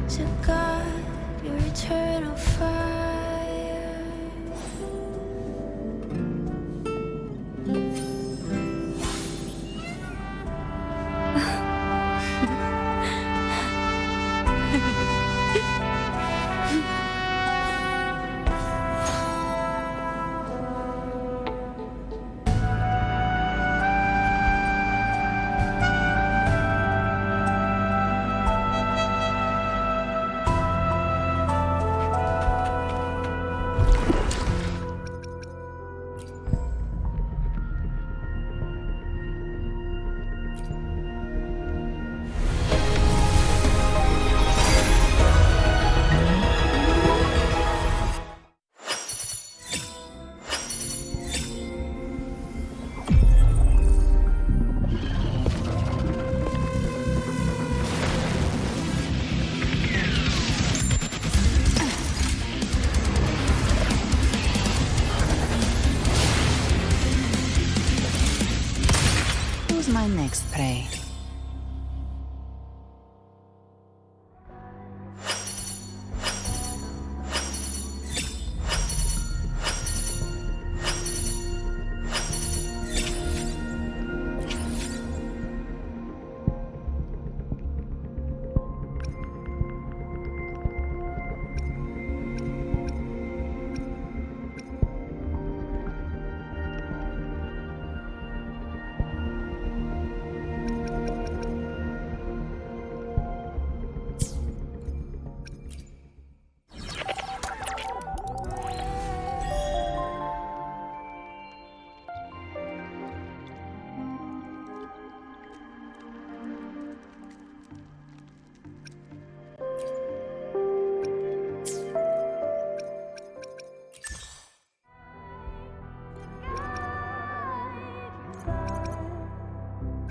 to God, your eternal fire. Who's my next prey?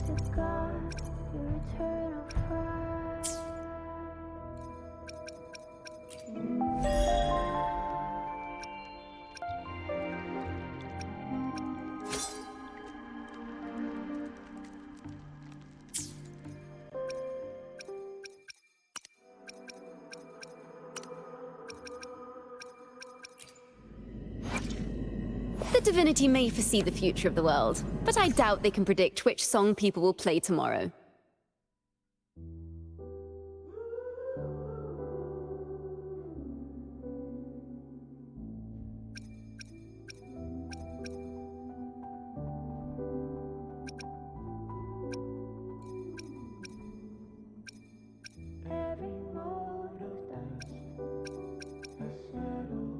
To God, your eternal fire. The divinity may foresee the future of the world, but I doubt they can predict which song people will play tomorrow. Every mold of dust is settled.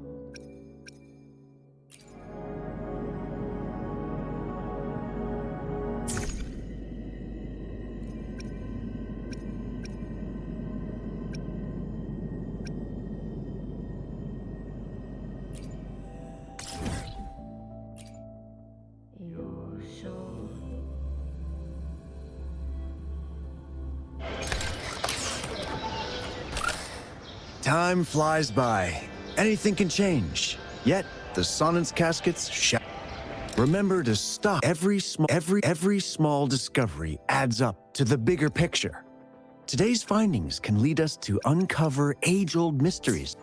Your soul. Time flies by. Anything can change. Yet, the Sonnet's caskets remember to stop. Every small discovery adds up to the bigger picture. Today's findings can lead us to uncover age-old mysteries.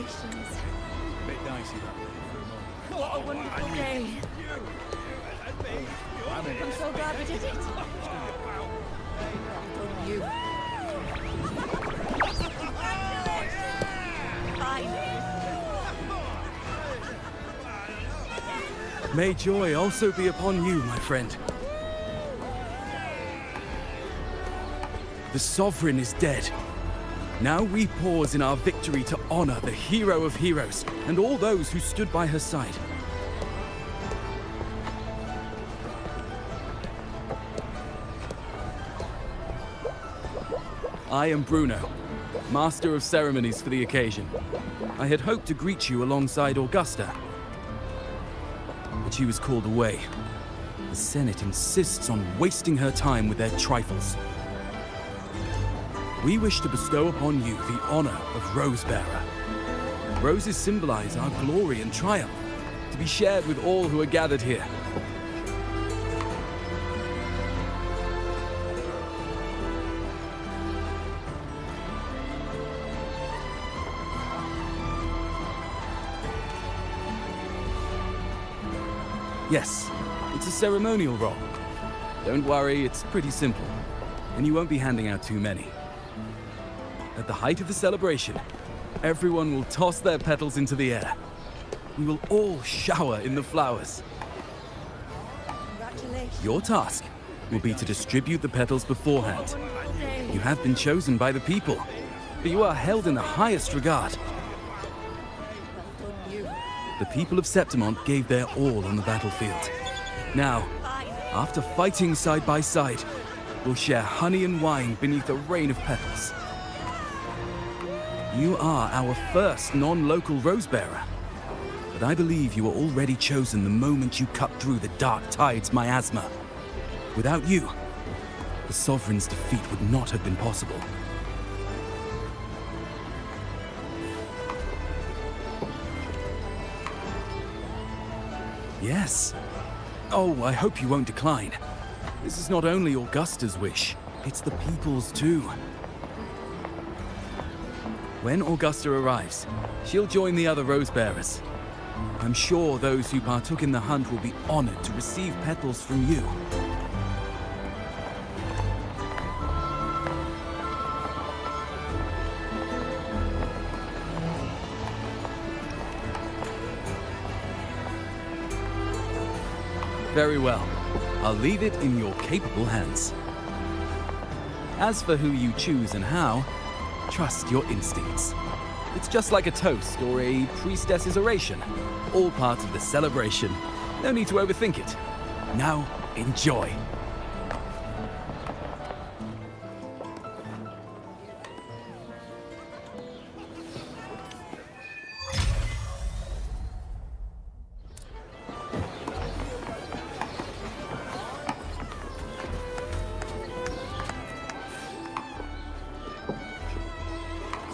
Bit dicey that way for a moment. What a wonderful day. I'm so glad we did it. You. May joy also be upon you, my friend. The Sovereign is dead. Now we pause in our victory to honor the hero of heroes and all those who stood by her side. I am Bruno, Master of Ceremonies for the occasion. I had hoped to greet you alongside Augusta, but she was called away. The Senate insists on wasting her time with their trifles. We wish to bestow upon you the honor of Rosebearer. Roses symbolize our glory and triumph, to be shared with all who are gathered here. Yes, it's a ceremonial role. Don't worry, it's pretty simple, and you won't be handing out too many. At the height of the celebration, everyone will toss their petals into the air. We will all shower in the flowers. Congratulations. Your task will be to distribute the petals beforehand. You have been chosen by the people, but you are held in the highest regard. The people of Septimont gave their all on the battlefield. Now, after fighting side by side, we'll share honey and wine beneath a rain of petals. You are our first non-local Rosebearer, but I believe you were already chosen the moment you cut through the dark tide's miasma. Without you, the Sovereign's defeat would not have been possible. Yes. Oh, I hope you won't decline. This is not only Augusta's wish, it's the people's too. When Augusta arrives, she'll join the other Rosebearers. I'm sure those who partook in the hunt will be honored to receive petals from you. Very well. I'll leave it in your capable hands. As for who you choose and how, trust your instincts. It's just like a toast or a priestess's oration. All part of the celebration. No need to overthink it. Now, enjoy.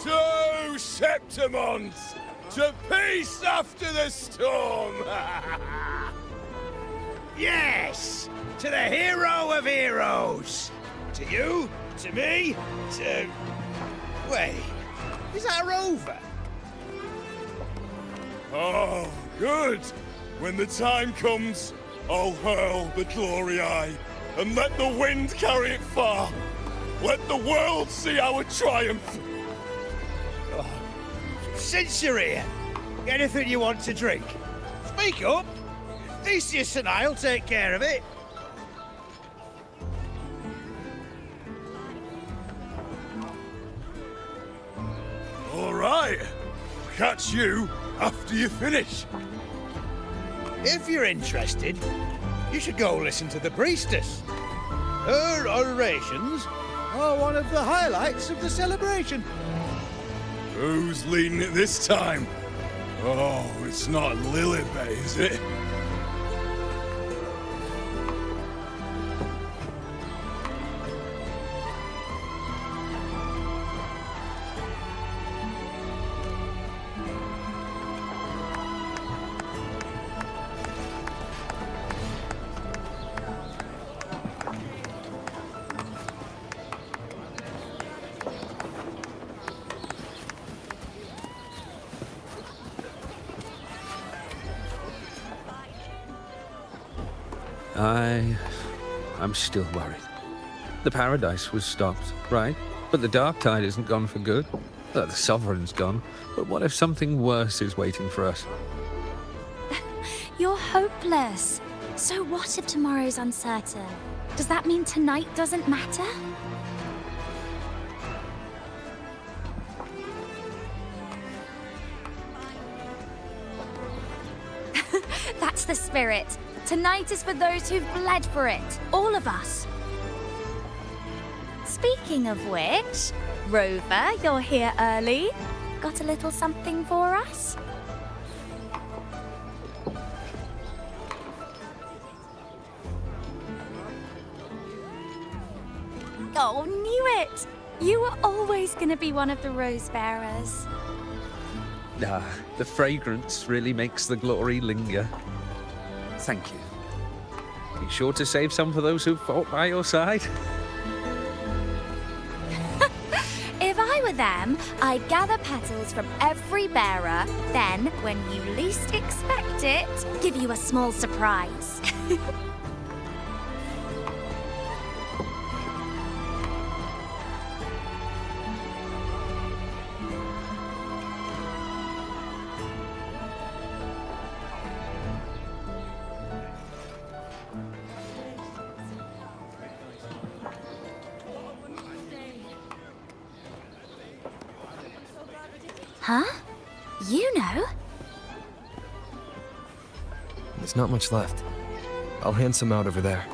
To Septimont! To peace after the storm! Yes! To the hero of heroes! To you, to me, to... Wait, is that a rover? Oh, good! When the time comes, I'll hurl the glory eye and let the wind carry it far. Let the world see our triumph! Since you're here, anything you want to drink? Speak up! Theseus and I'll take care of it. All right. Catch you after you finish. If you're interested, you should go listen to the priestess. Her orations are one of the highlights of the celebration. Who's leading it this time? Oh, it's not Lilibet, is it? I'm still worried. The paradise was stopped, right? But the dark tide isn't gone for good. The sovereign's gone. But what if something worse is waiting for us? You're hopeless. So what if tomorrow's uncertain? Does that mean tonight doesn't matter? That's the spirit. Tonight is for those who've bled for it. All of us. Speaking of which, Rover, you're here early. Got a little something for us? Oh, knew it! You were always gonna be one of the rose bearers. Ah, the fragrance really makes the glory linger. Thank you. Be sure to save some for those who fought by your side. If I were them, I'd gather petals from every bearer, then, when you least expect it, give you a small surprise. Huh? You know? There's not much left. I'll hand some out over there.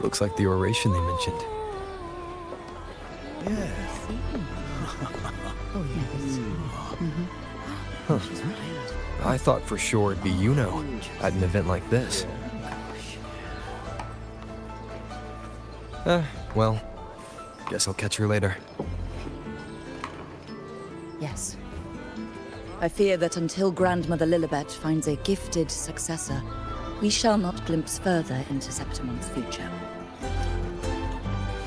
Looks like the oration they mentioned. Huh. I thought for sure it'd be at an event like this. Well, guess I'll catch her later. Yes. I fear that until Grandmother Lilibet finds a gifted successor, we shall not glimpse further into Septimon's future.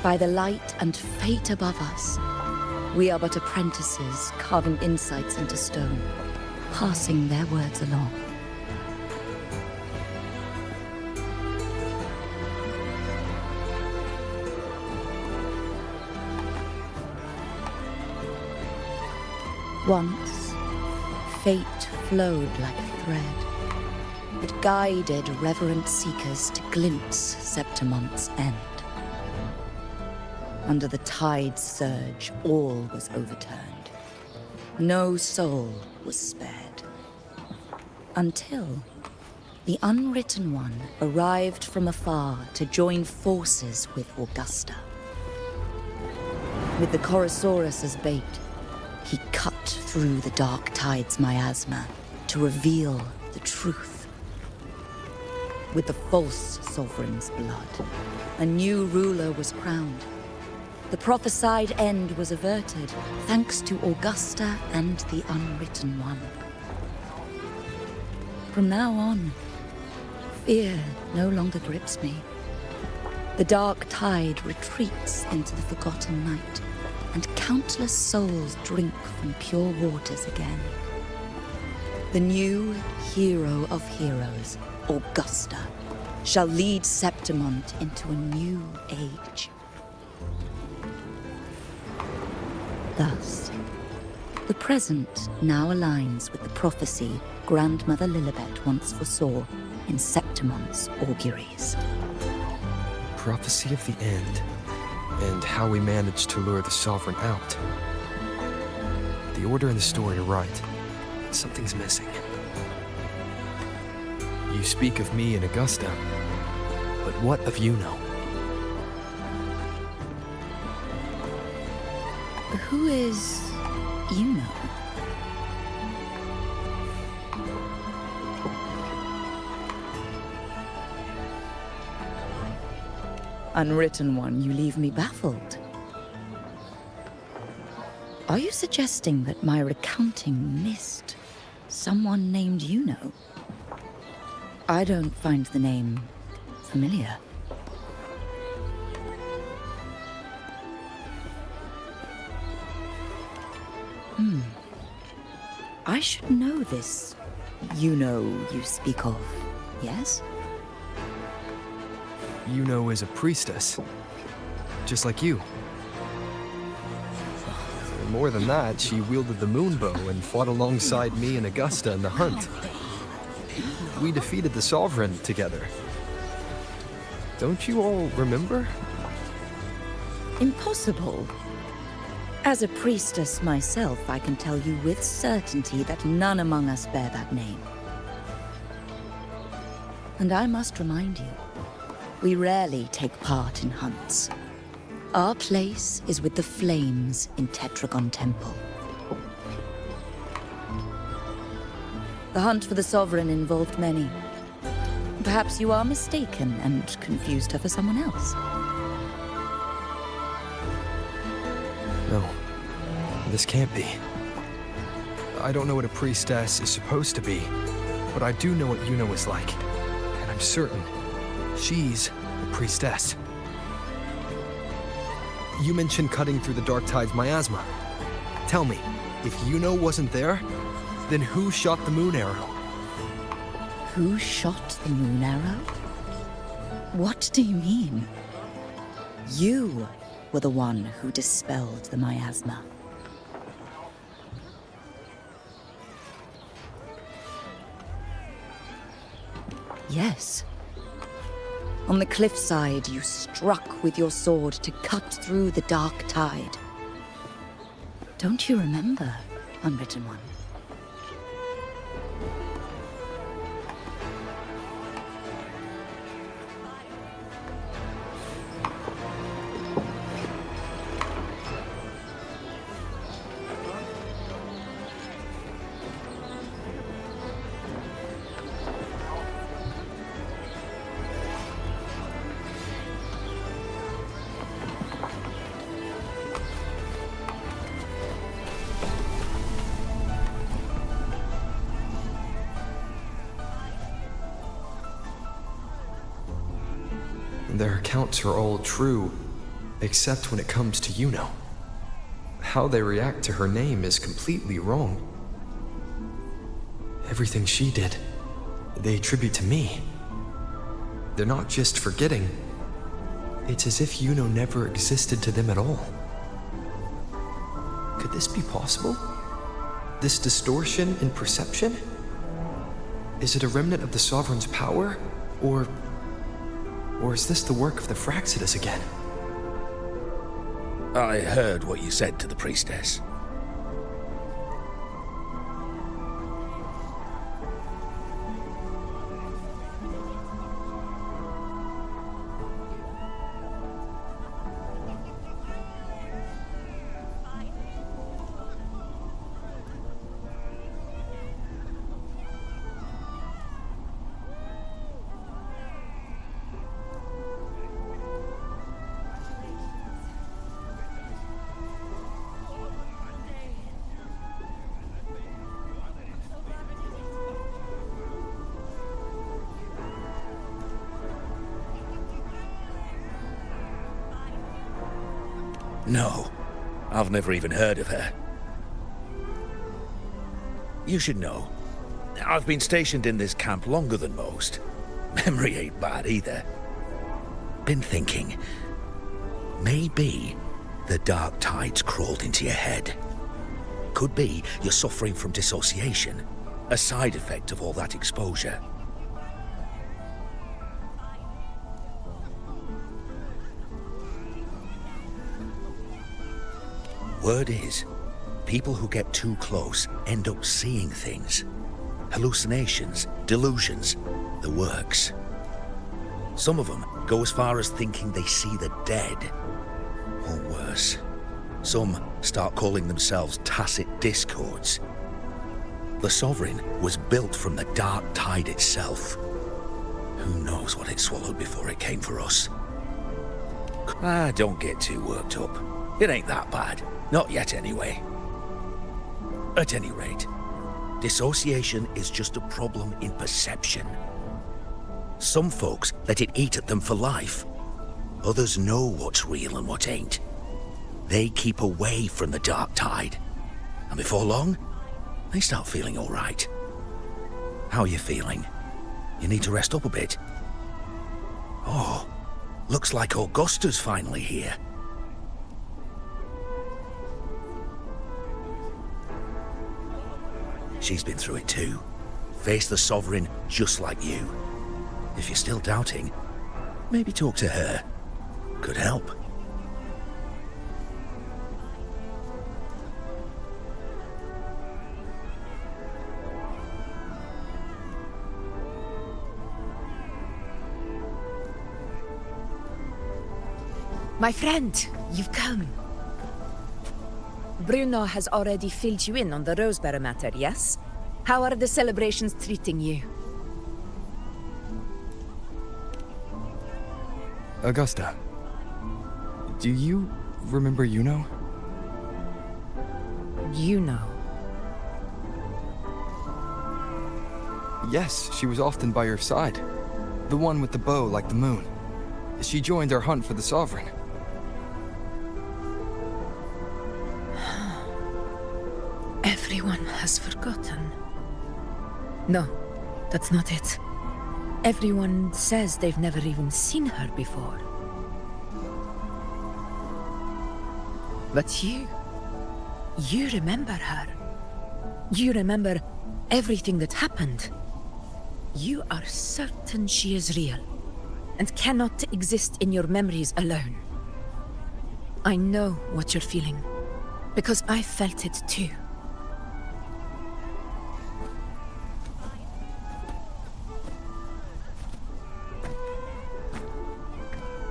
By the light and fate above us, we are but apprentices carving insights into stone, passing their words along. Once, fate flowed like a thread. It guided reverent seekers to glimpse Septimon's end. Under the tide's surge, all was overturned. No soul was spared. Until the Unwritten One arrived from afar to join forces with Augusta. With the Chorosaurus as bait, he cut through the dark tide's miasma to reveal the truth. With the false sovereign's blood, a new ruler was crowned. The prophesied end was averted, thanks to Augusta and the Unwritten One. From now on, fear no longer grips me. The dark tide retreats into the forgotten night, and countless souls drink from pure waters again. The new hero of heroes, Augusta, shall lead Septimont into a new age. Thus, the present now aligns with the prophecy Grandmother Lilibet once foresaw in Septimont's auguries. Prophecy of the end, and how we managed to lure the Sovereign out. The order and the story are right. Something's missing. You speak of me and Augusta, but what of Yuno? Who is Yuno? Unwritten One, you leave me baffled. Are you suggesting that my recounting missed someone named Yuno? I don't find the name familiar. I should know this Yuno you speak of, yes? Yuno is a priestess, just like you. More than that, she wielded the moonbow and fought alongside me and Augusta in the hunt. We defeated the Sovereign together. Don't you all remember? Impossible. As a priestess myself, I can tell you with certainty that none among us bear that name. And I must remind you, we rarely take part in hunts. Our place is with the flames in Tetragon Temple. The hunt for the Sovereign involved many. Perhaps you are mistaken and confused her for someone else. No, this can't be. I don't know what a priestess is supposed to be, but I do know what Yuno is like. And I'm certain she's a priestess. You mentioned cutting through the Dark Tide's miasma. Tell me, if Yuno wasn't there, then who shot the moon arrow? Who shot the moon arrow? What do you mean? You were the one who dispelled the miasma. Yes. On the cliffside, you struck with your sword to cut through the Dark Tide. Don't you remember, Unwritten One? Their accounts are all true, except when it comes to Yuno. How they react to her name is completely wrong. Everything she did, they attribute to me. They're not just forgetting. It's as if Yuno never existed to them at all. Could this be possible? This distortion in perception? Is it a remnant of the Sovereign's power? Or is this the work of the Fraxidus again? I heard what you said to the priestess. No, I've never even heard of her. You should know, I've been stationed in this camp longer than most. Memory ain't bad either. Been thinking, maybe the Dark Tide's crawled into your head. Could be you're suffering from dissociation, a side effect of all that exposure. Word is, people who get too close end up seeing things. Hallucinations, delusions, the works. Some of them go as far as thinking they see the dead. Or worse, some start calling themselves tacit discords. The Sovereign was built from the Dark Tide itself. Who knows what it swallowed before it came for us? Don't get too worked up. It ain't that bad. Not yet, anyway. At any rate, dissociation is just a problem in perception. Some folks let it eat at them for life. Others know what's real and what ain't. They keep away from the dark tide. And before long, they start feeling all right. How are you feeling? You need to rest up a bit. Oh, looks like Augusta's finally here. She's been through it too. Faced the Sovereign just like you. If you're still doubting, maybe talk to her. Could help. My friend, you've come. Bruno has already filled you in on the Rosebearer matter, yes? How are the celebrations treating you? Augusta, do you remember Yuno? Yuno? Yes, she was often by your side. The one with the bow like the moon. She joined our hunt for the Sovereign. Everyone has forgotten. No, that's not it. Everyone says they've never even seen her before. But you remember her. You remember everything that happened. You are certain she is real, and cannot exist in your memories alone. I know what you're feeling, because I felt it too.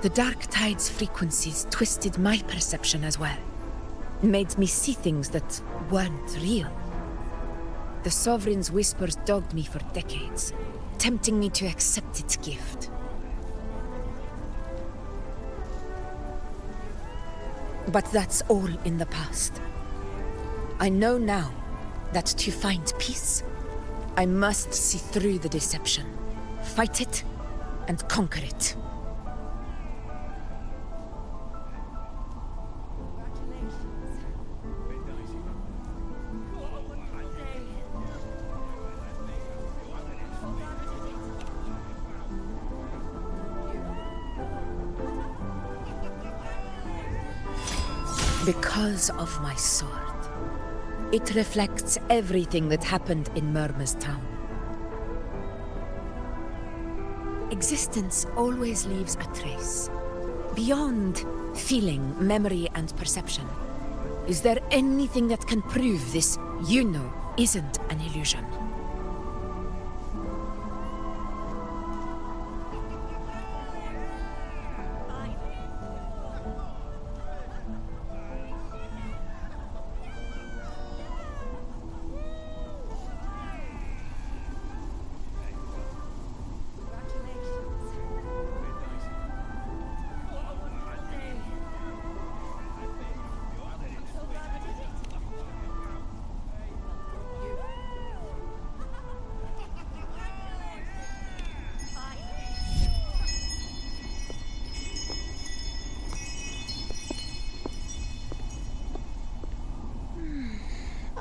The Dark Tide's frequencies twisted my perception as well. Made me see things that weren't real. The Sovereign's whispers dogged me for decades, tempting me to accept its gift. But that's all in the past. I know now that to find peace, I must see through the deception, fight it, and conquer it. Because of my sword. It reflects everything that happened in Murmur's town. Existence always leaves a trace. Beyond feeling, memory, and perception. Is there anything that can prove this Yuno isn't an illusion?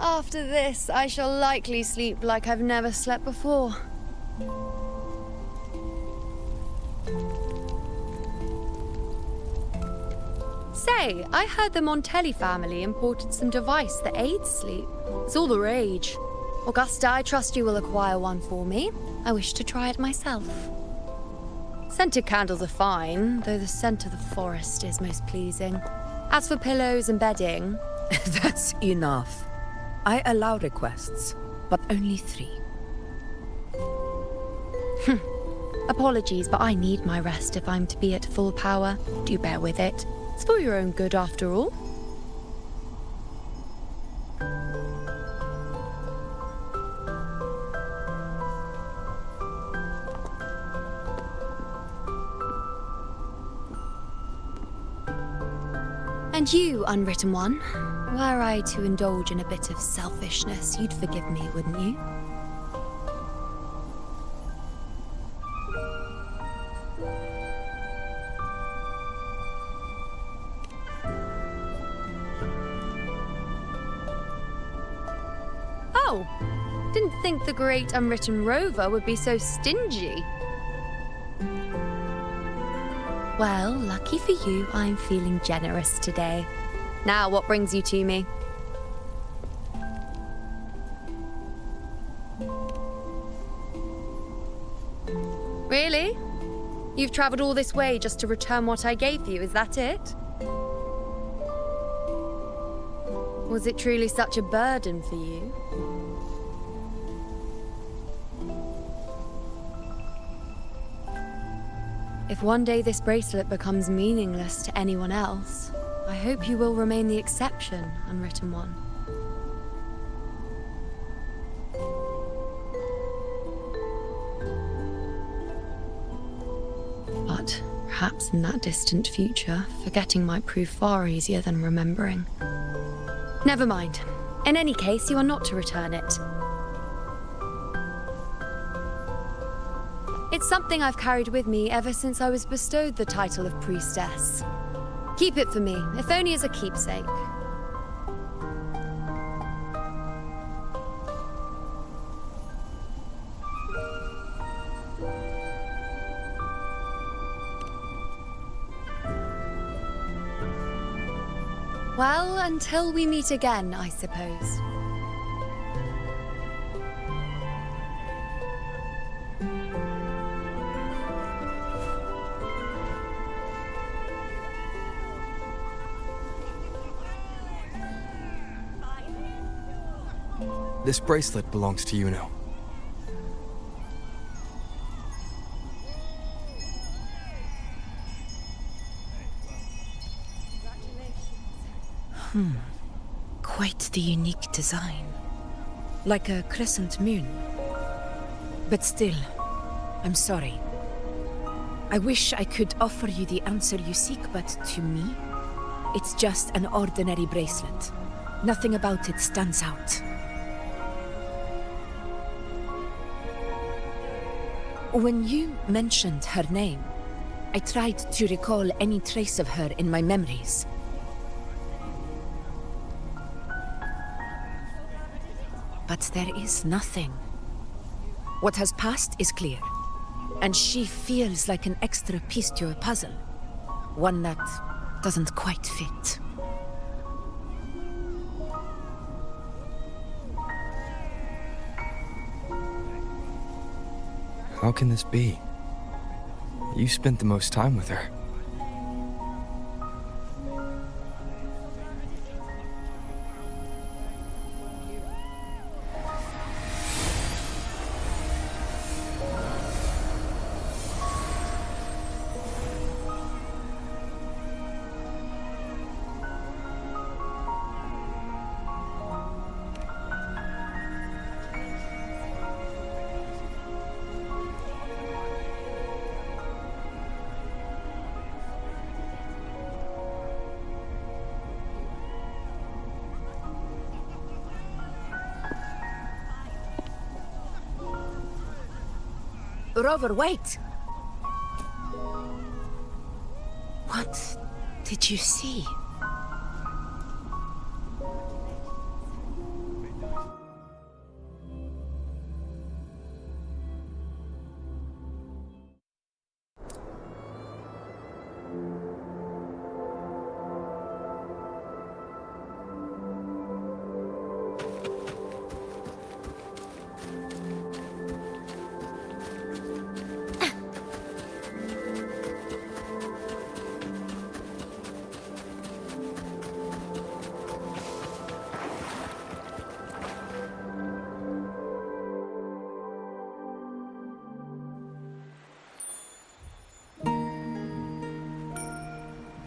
After this, I shall likely sleep like I've never slept before. Say, I heard the Montelli family imported some device that aids sleep. It's all the rage. Augusta, I trust you will acquire one for me. I wish to try it myself. Scented candles are fine, though the scent of the forest is most pleasing. As for pillows and bedding... That's enough. I allow requests, but only 3. Apologies, but I need my rest if I'm to be at full power. Do bear with it. It's for your own good, after all. And you, unwritten one, Were I to indulge in a bit of selfishness, you'd forgive me, wouldn't you? Oh, didn't think the great unwritten rover would be so stingy. Well, lucky for you, I'm feeling generous today. Now, what brings you to me? Really? You've traveled all this way just to return what I gave you, is that it? Was it truly such a burden for you? If one day this bracelet becomes meaningless to anyone else, I hope you will remain the exception, unwritten one. But perhaps in that distant future, forgetting might prove far easier than remembering. Never mind. In any case, you are not to return it. It's something I've carried with me ever since I was bestowed the title of priestess. Keep it for me, if only as a keepsake. Well, until we meet again, I suppose. This bracelet belongs to Yuno. Quite the unique design. Like a crescent moon. But still, I'm sorry. I wish I could offer you the answer you seek, but to me, it's just an ordinary bracelet. Nothing about it stands out. When you mentioned her name, I tried to recall any trace of her in my memories. But there is nothing. What has passed is clear, and she feels like an extra piece to a puzzle. One that doesn't quite fit. How can this be? You spent the most time with her. Rover, wait! What did you see?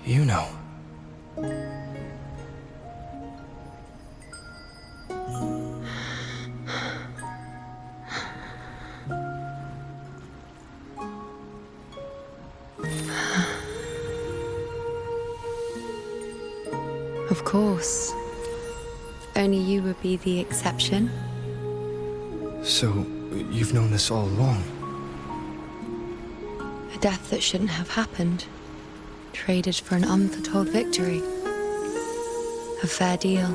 Yuno. Of course. Only you would be the exception. So, you've known this all along? A death that shouldn't have happened. Traded for an unforetold victory. A fair deal.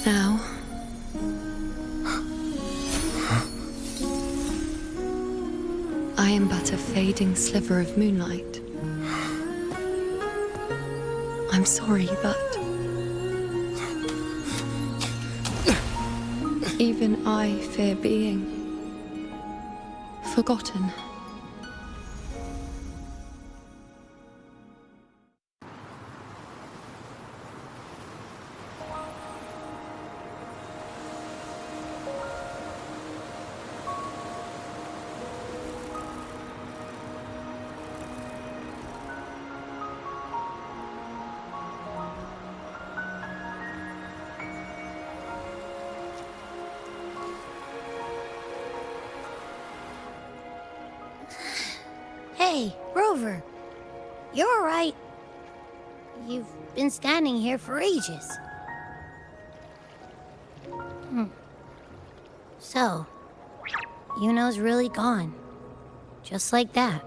Now... I am but a fading sliver of moonlight. I'm sorry, but... even I fear being... forgotten. Hey, Rover. You're all right. You've been standing here for ages. So, Yuno's really gone. Just like that.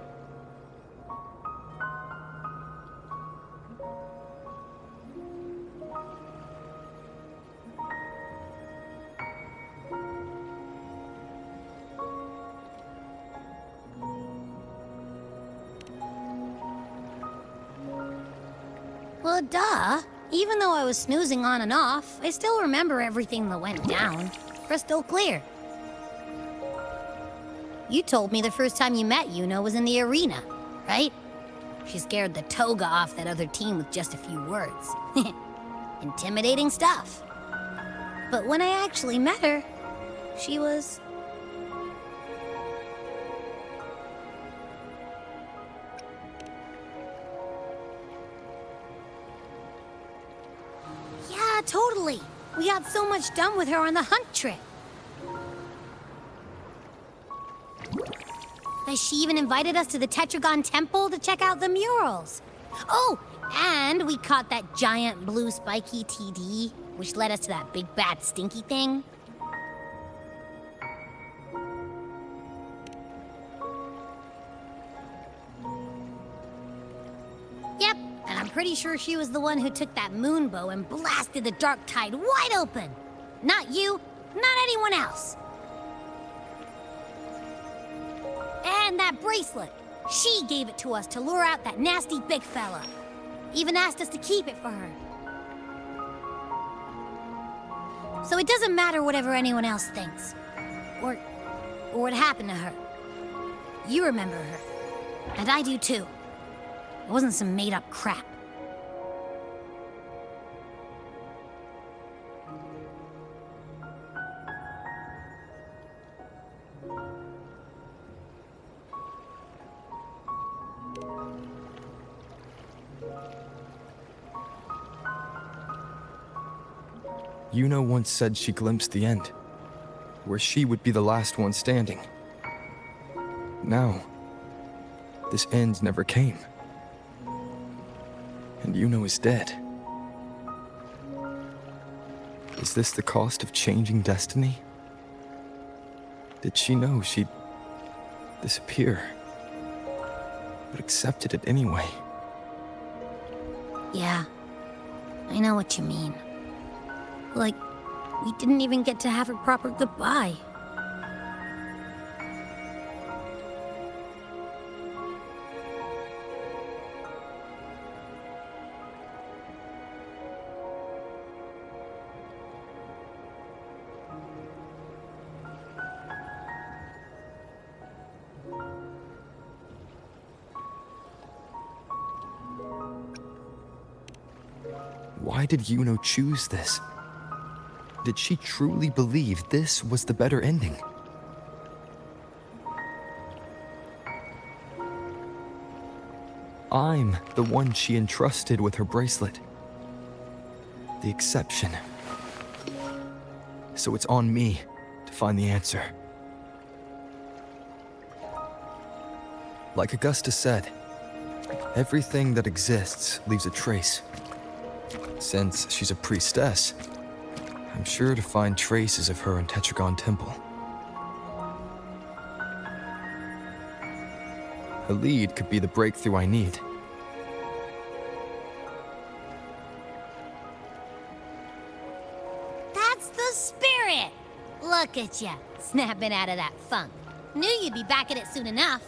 Well, duh. Even though I was snoozing on and off, I still remember everything that went down. Crystal clear. You told me the first time you met Yuno was in the arena, right? She scared the toga off that other team with just a few words. Intimidating stuff. But when I actually met her, she was... Yeah, totally. We got so much done with her on the hunt trip. She even invited us to the Tetragon Temple to check out the murals. Oh, and we caught that giant blue spiky TD, which led us to that big bad stinky thing. Yep, and I'm pretty sure she was the one who took that moon bow and blasted the dark tide wide open. Not you, not anyone else. And that bracelet. She gave it to us to lure out that nasty big fella. Even asked us to keep it for her. So it doesn't matter whatever anyone else thinks. Or what happened to her. You remember her. And I do too. It wasn't some made-up crap. Yuno once said she glimpsed the end, where she would be the last one standing. Now, this end never came. And Yuno is dead. Is this the cost of changing destiny? Did she know she'd disappear, but accepted it anyway? Yeah, I know what you mean. Like, we didn't even get to have a proper goodbye. Why did Yuno choose this? Did she truly believe this was the better ending? I'm the one she entrusted with her bracelet. The exception. So it's on me to find the answer. Like Augusta said, everything that exists leaves a trace. Since she's a priestess, I'm sure to find traces of her in Tetragon Temple. A lead could be the breakthrough I need. That's the spirit! Look at ya, snapping out of that funk. Knew you'd be back at it soon enough.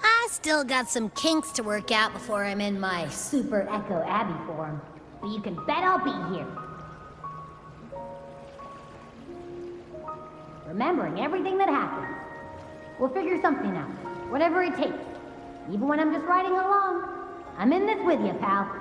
I still got some kinks to work out before I'm in my Super Echo Abbey form, but you can bet I'll be here. Remembering everything that happened. We'll figure something out, whatever it takes. Even when I'm just riding along, I'm in this with you, pal.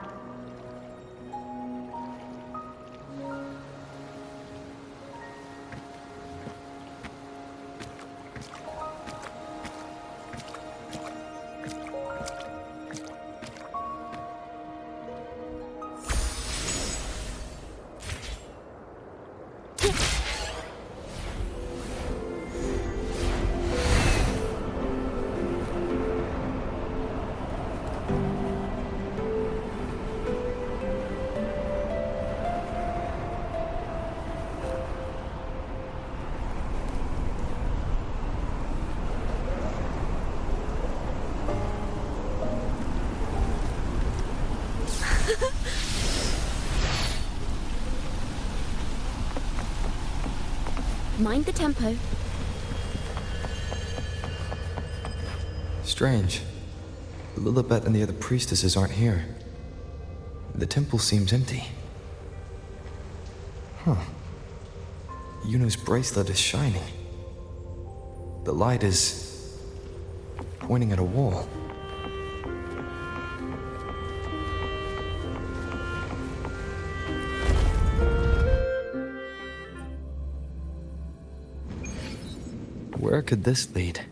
Mind the tempo. Strange. Lilibet and the other priestesses aren't here. The temple seems empty. Huh. Yuno's bracelet is shining. The light is pointing at a wall. Where could this lead?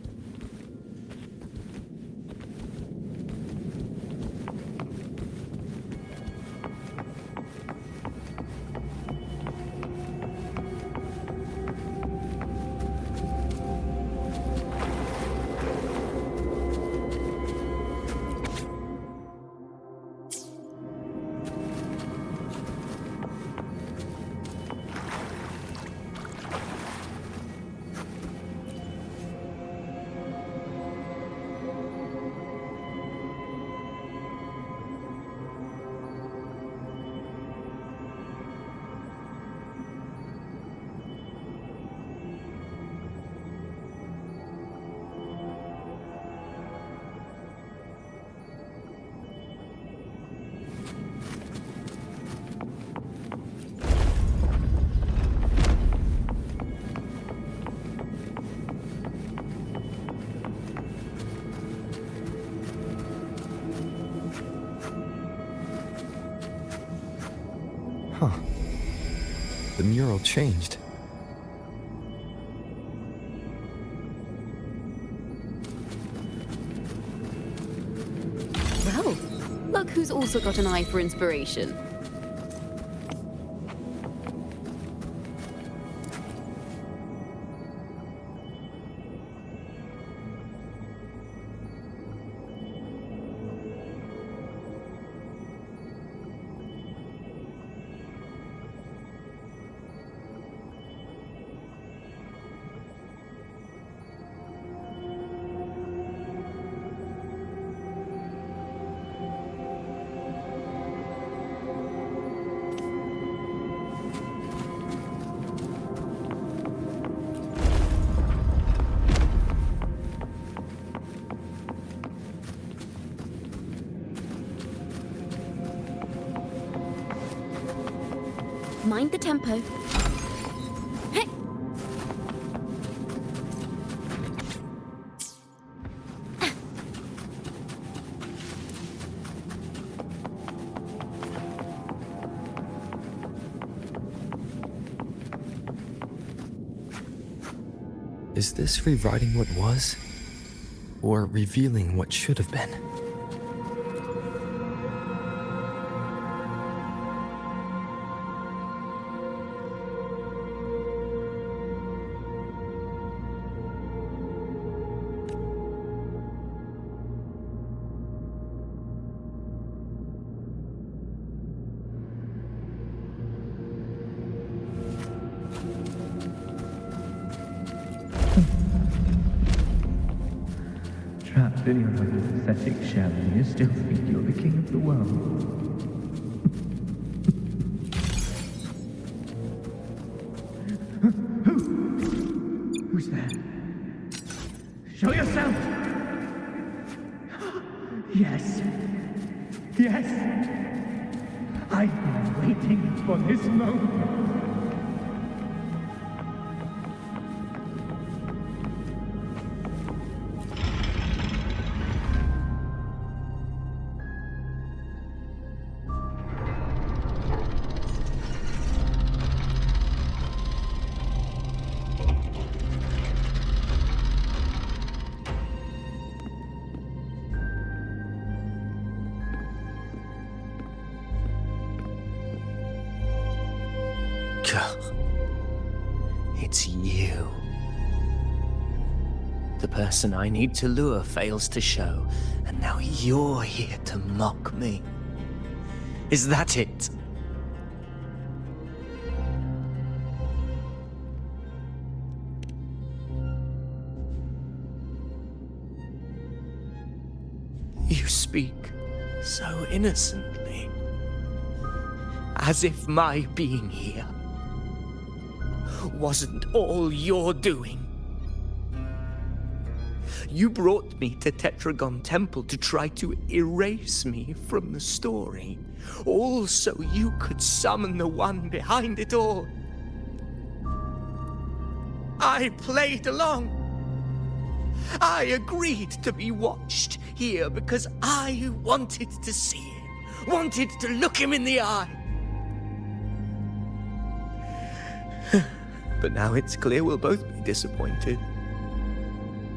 Huh. The mural changed. Well, look who's also got an eye for inspiration. Mind the tempo. Hey. Is this rewriting what was? Or revealing what should have been? Still, you're like a pathetic shell, and you still think you're the king of the world. Who's there? Show yourself! Yes. Yes. I've been waiting for this moment. It's you. The person I need to lure fails to show, and now you're here to mock me. Is that it? You speak so innocently, as if my being here wasn't all you're doing. You brought me to Tetragon Temple to try to erase me from the story, all so you could summon the one behind it all. I played along. I agreed to be watched here because I wanted to see him, wanted to look him in the eye. But now it's clear we'll both be disappointed.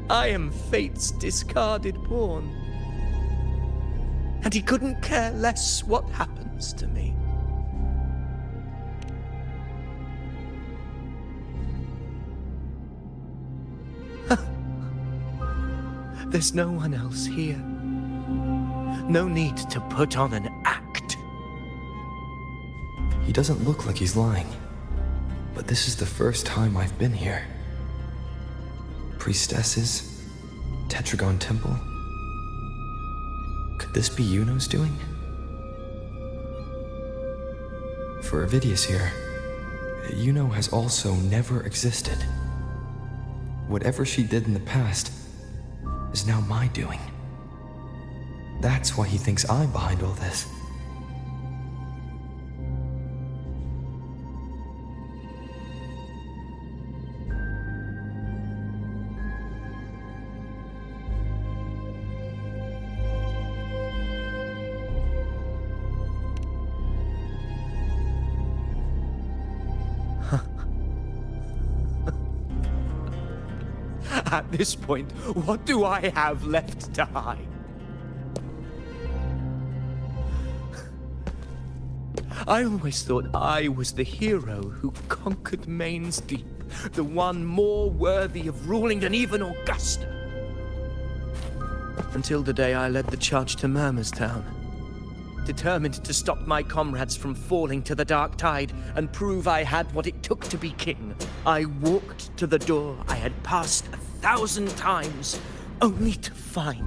I am fate's discarded pawn. And he couldn't care less what happens to me. There's no one else here. No need to put on an act. He doesn't look like he's lying. But this is the first time I've been here. Priestesses, Tetragon Temple. Could this be Yuno's doing? For Avidius here, Yuno has also never existed. Whatever she did in the past is now my doing. That's why he thinks I'm behind all this. At this point, what do I have left to hide? I always thought I was the hero who conquered Main's Deep, the one more worthy of ruling than even Augusta. Until the day I led the charge to Murmur's Town. Determined to stop my comrades from falling to the dark tide and prove I had what it took to be king, I walked to the door I had passed 1,000 times, only to find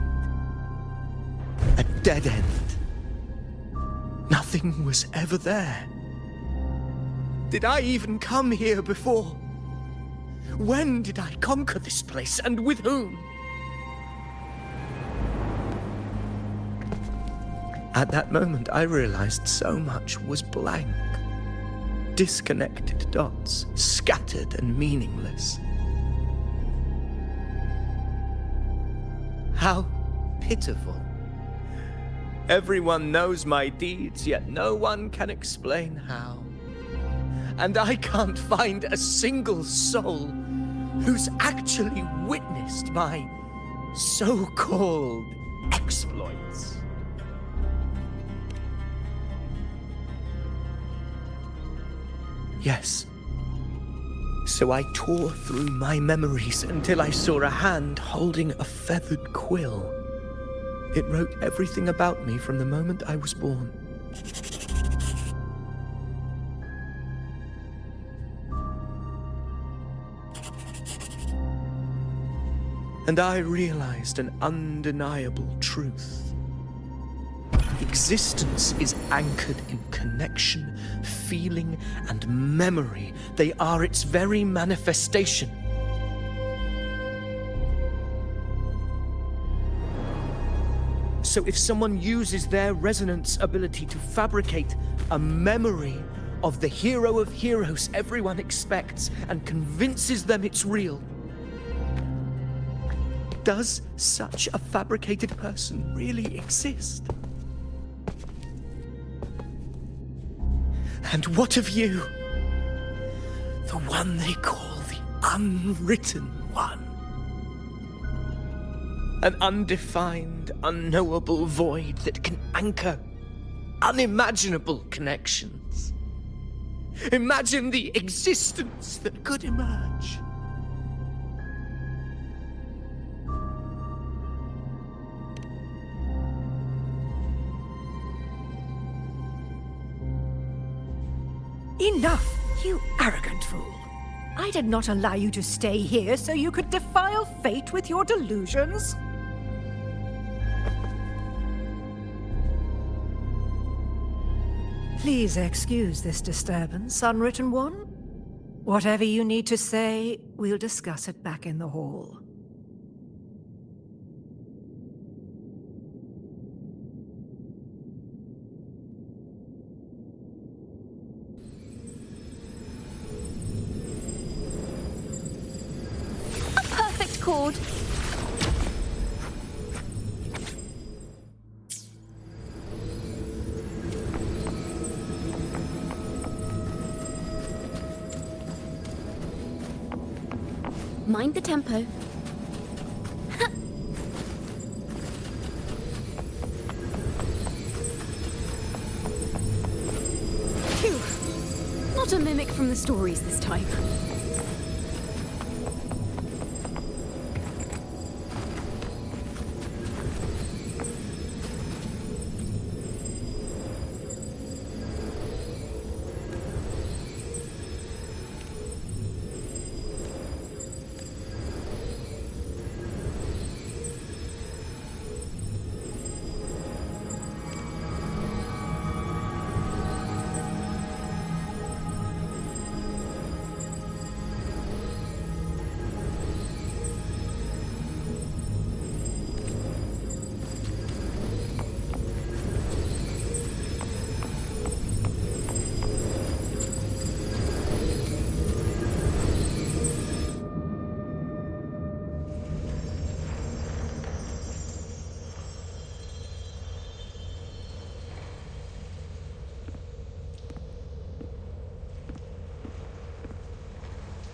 a dead end. Nothing was ever there. Did I even come here before? When did I conquer this place, and with whom? At that moment, I realized so much was blank. Disconnected dots, scattered and meaningless. How pitiful. Everyone knows my deeds, yet no one can explain how. And I can't find a single soul who's actually witnessed my so-called exploits. Yes. So I tore through my memories until I saw a hand holding a feathered quill. It wrote everything about me from the moment I was born. and I realized an undeniable truth. Existence is anchored in connection, feeling, and memory. They are its very manifestation. So if someone uses their resonance ability to fabricate a memory of the hero of heroes everyone expects and convinces them it's real, does such a fabricated person really exist? And what of you? The one they call the unwritten one. An undefined, unknowable void that can anchor unimaginable connections. Imagine the existence that could emerge. Enough, you arrogant fool. I did not allow you to stay here so you could defile fate with your delusions. Please excuse this disturbance, Unwritten One. Whatever you need to say, we'll discuss it back in the hall. Perfect chord. Mind the tempo. Phew! Not a mimic from the stories this time.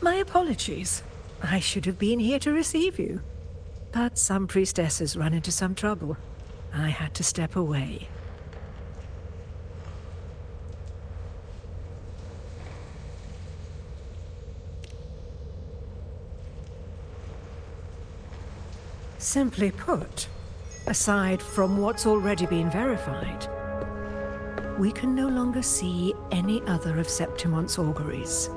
My apologies. I should have been here to receive you. But some priestesses run into some trouble. I had to step away. Simply put, aside from what's already been verified, we can no longer see any other of Septimon's auguries.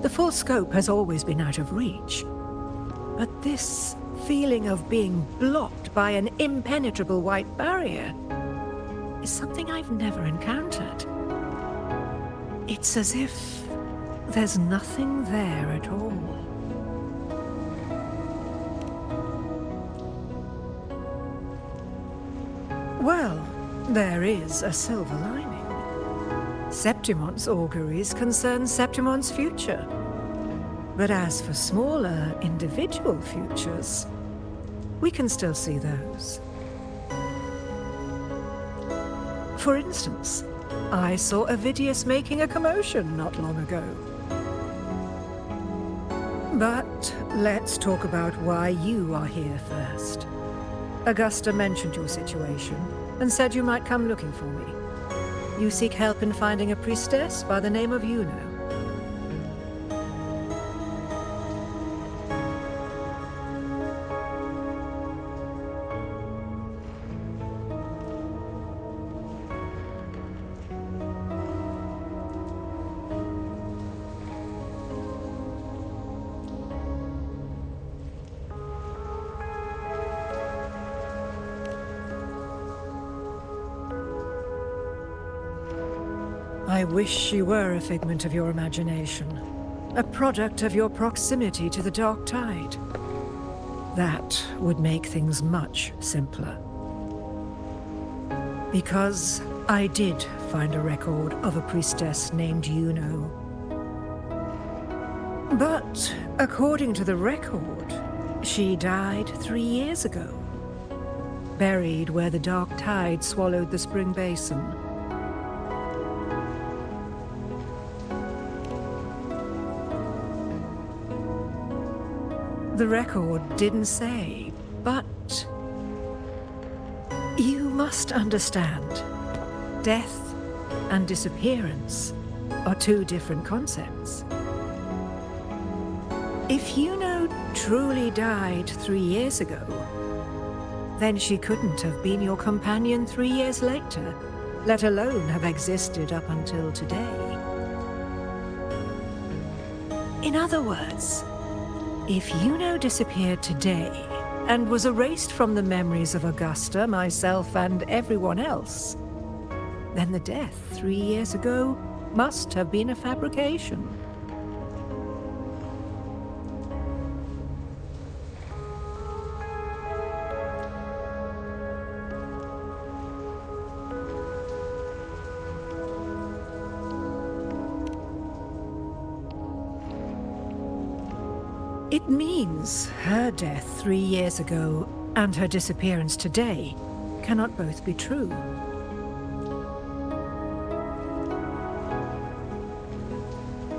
The full scope has always been out of reach, but this feeling of being blocked by an impenetrable white barrier is something I've never encountered. It's as if there's nothing there at all. Well, there is a silver lining. Septimon's auguries concern Septimon's future. But as for smaller, individual futures, we can still see those. For instance, I saw Avidius making a commotion not long ago. But let's talk about why you are here first. Augusta mentioned your situation and said you might come looking for me. You seek help in finding a priestess by the name of Yuno. I wish she were a figment of your imagination, a product of your proximity to the dark tide. That would make things much simpler. Because I did find a record of a priestess named Yuno. But according to the record, she died 3 years ago, buried where the dark tide swallowed the spring basin. The record didn't say, but you must understand, death and disappearance are two different concepts. If Yuno truly died 3 years ago, then she couldn't have been your companion 3 years later, let alone have existed up until today. In other words, if Yuno disappeared today and was erased from the memories of Augusta, myself, and everyone else, then the death 3 years ago must have been a fabrication. It means her death 3 years ago and her disappearance today cannot both be true.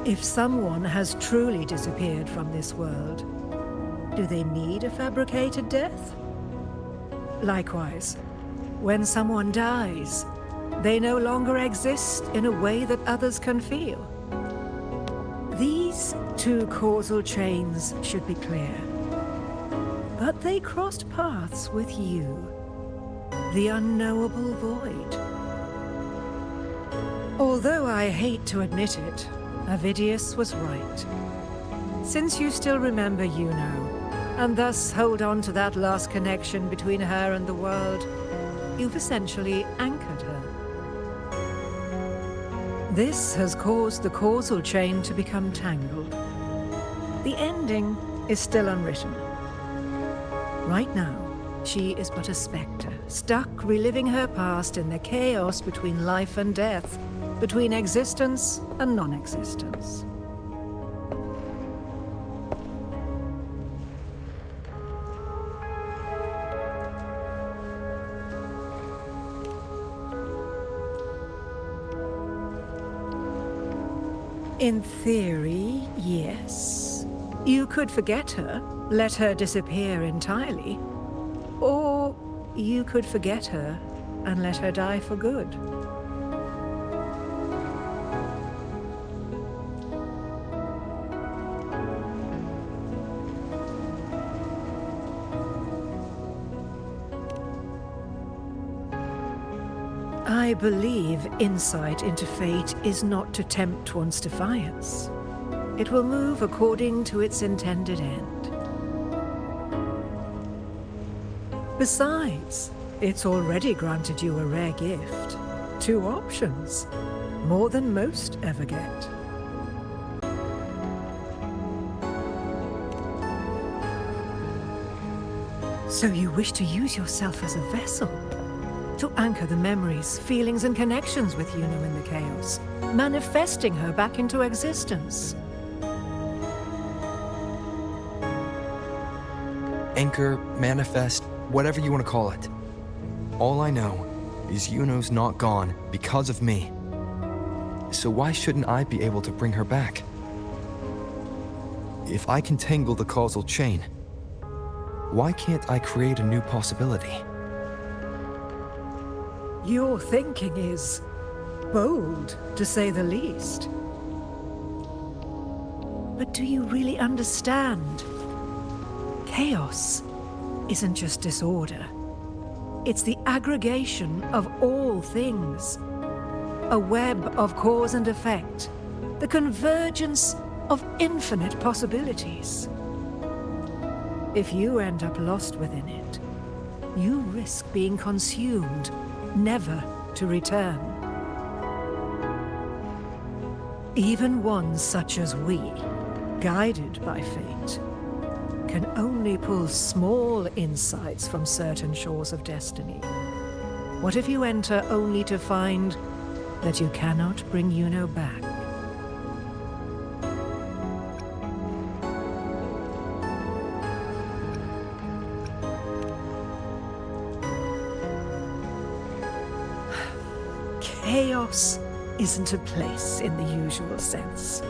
If someone has truly disappeared from this world, do they need a fabricated death? Likewise, when someone dies, they no longer exist in a way that others can feel. These two causal chains should be clear. But they crossed paths with you, the unknowable void. Although I hate to admit it, Avidius was right. Since you still remember Yuno, and thus hold on to that last connection between her and the world, you've essentially anchored her. This has caused the causal chain to become tangled. The ending is still unwritten. Right now, she is but a spectre, stuck reliving her past in the chaos between life and death, between existence and non-existence. In theory, yes. You could forget her, let her disappear entirely. Or you could forget her and let her die for good. I believe insight into fate is not to tempt one's defiance. It will move according to its intended end. Besides, it's already granted you a rare gift. 2 options, more than most ever get. So you wish to use yourself as a vessel? To anchor the memories, feelings, and connections with Yuno in the chaos, manifesting her back into existence. Anchor, manifest, whatever you want to call it. All I know is Yuno's not gone because of me. So why shouldn't I be able to bring her back? If I can tangle the causal chain, why can't I create a new possibility? Your thinking is bold, to say the least. But do you really understand? Chaos isn't just disorder. It's the aggregation of all things. A web of cause and effect. The convergence of infinite possibilities. If you end up lost within it, you risk being consumed, never to return. Even ones such as we, guided by fate, can only pull small insights from certain shores of destiny. What if you enter only to find that you cannot bring Yuno back? Chaos isn't a place in the usual sense.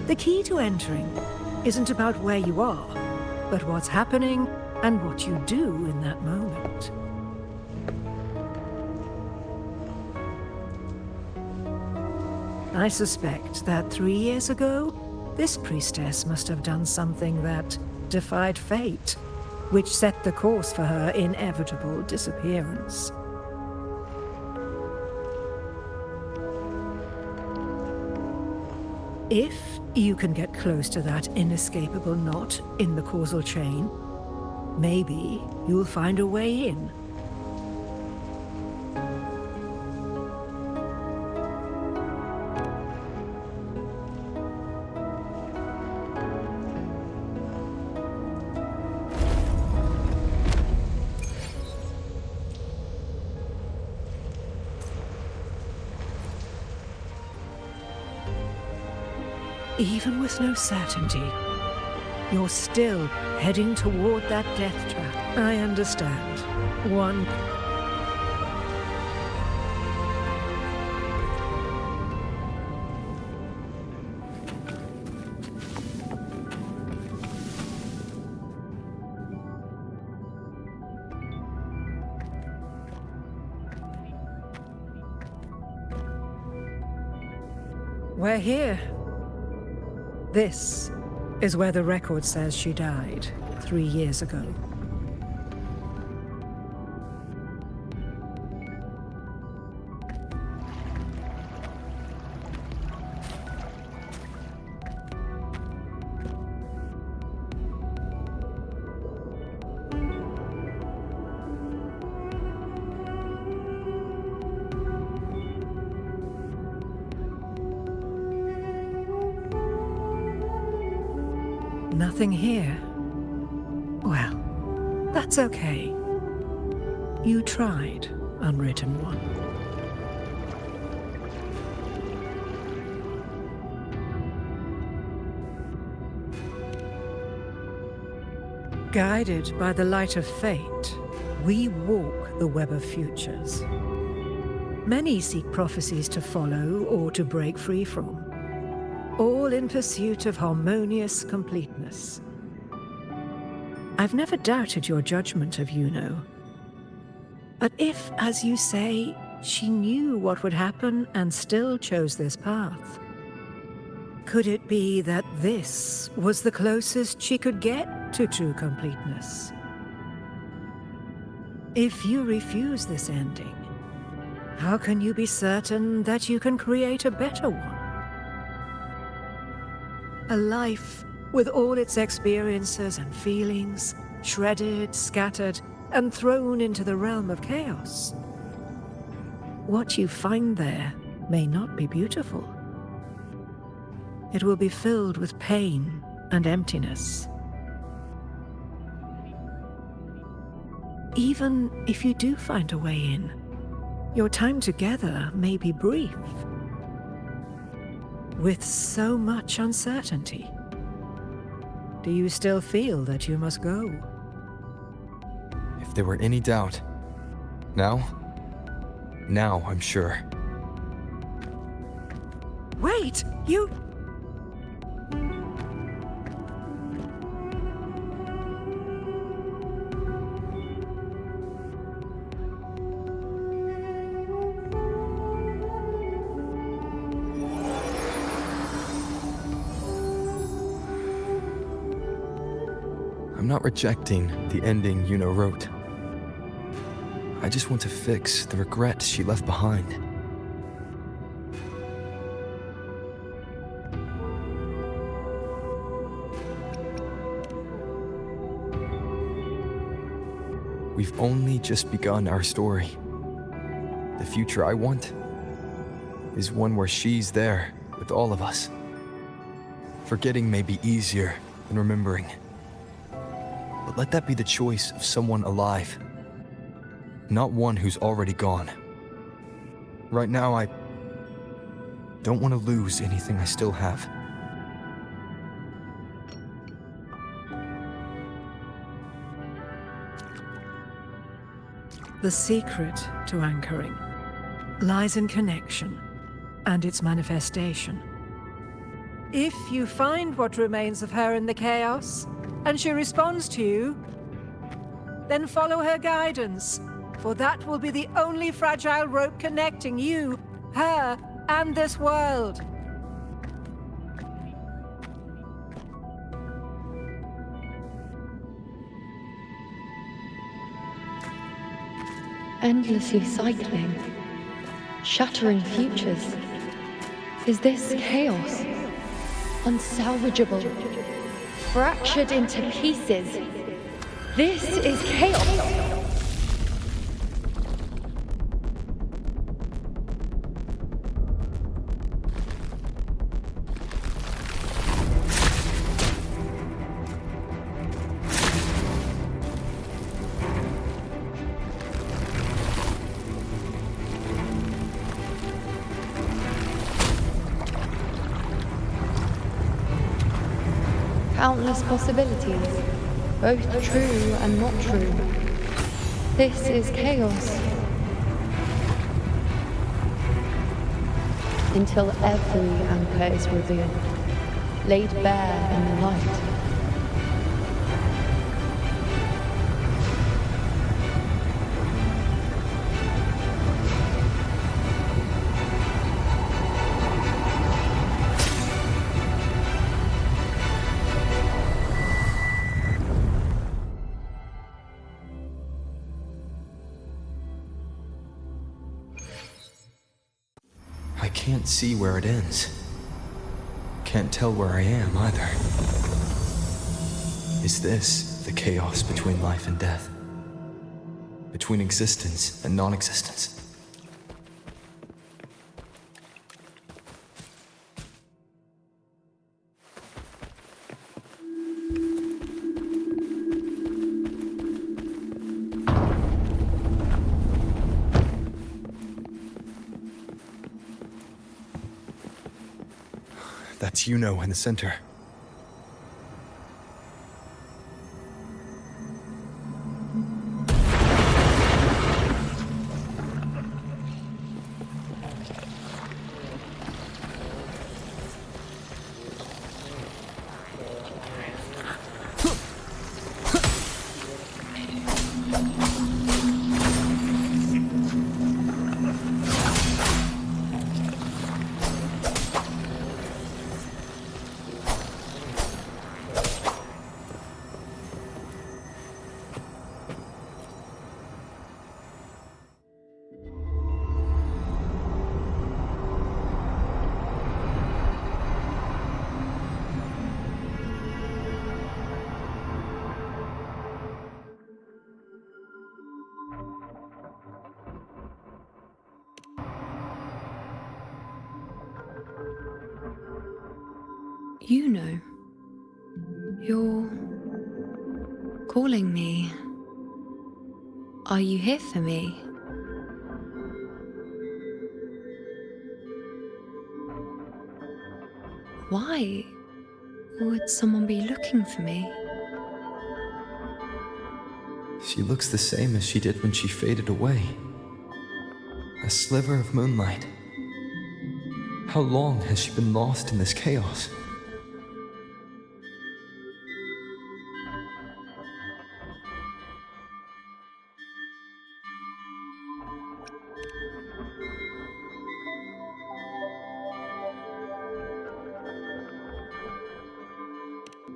The key to entering isn't about where you are, but what's happening and what you do in that moment. I suspect that 3 years ago, this priestess must have done something that defied fate, which set the course for her inevitable disappearance. If you can get close to that inescapable knot in the causal chain, maybe you'll find a way in. Even with no certainty, you're still heading toward that death trap. I understand. One... We're here. This is where the record says she died 3 years ago. Nothing here. Well, that's okay. You tried, Unwritten One. Guided by the light of fate, we walk the web of futures. Many seek prophecies to follow or to break free from, all in pursuit of harmonious completeness. I've never doubted your judgment of Yuno. But if, as you say, she knew what would happen and still chose this path, could it be that this was the closest she could get to true completeness? If you refuse this ending, how can you be certain that you can create a better one? A life with all its experiences and feelings, shredded, scattered, and thrown into the realm of chaos. What you find there may not be beautiful. It will be filled with pain and emptiness. Even if you do find a way in, your time together may be brief. With so much uncertainty, do you still feel that you must go? If there were any doubt, now I'm sure. Wait, you... I'm not rejecting the ending Yuno wrote. I just want to fix the regrets she left behind. We've only just begun our story. The future I want is one where she's there, with all of us. Forgetting may be easier than remembering. But let that be the choice of someone alive, not one who's already gone. Right now, I don't want to lose anything I still have. The secret to anchoring lies in connection and its manifestation. If you find what remains of her in the chaos, and she responds to you, then follow her guidance, for that will be the only fragile rope connecting you, her, and this world. Endlessly cycling, shattering futures. Is this chaos? Unsalvageable, fractured into pieces. This is chaos. Countless possibilities, both true and not true. This is chaos. Until every anchor is revealed, laid bare in the light. I can't see where it ends. Can't tell where I am either. Is this the chaos between life and death? Between existence and non-existence? That's in the center. You're calling me. Are you here for me? Why would someone be looking for me? She looks the same as she did when she faded away. A sliver of moonlight. How long has she been lost in this chaos?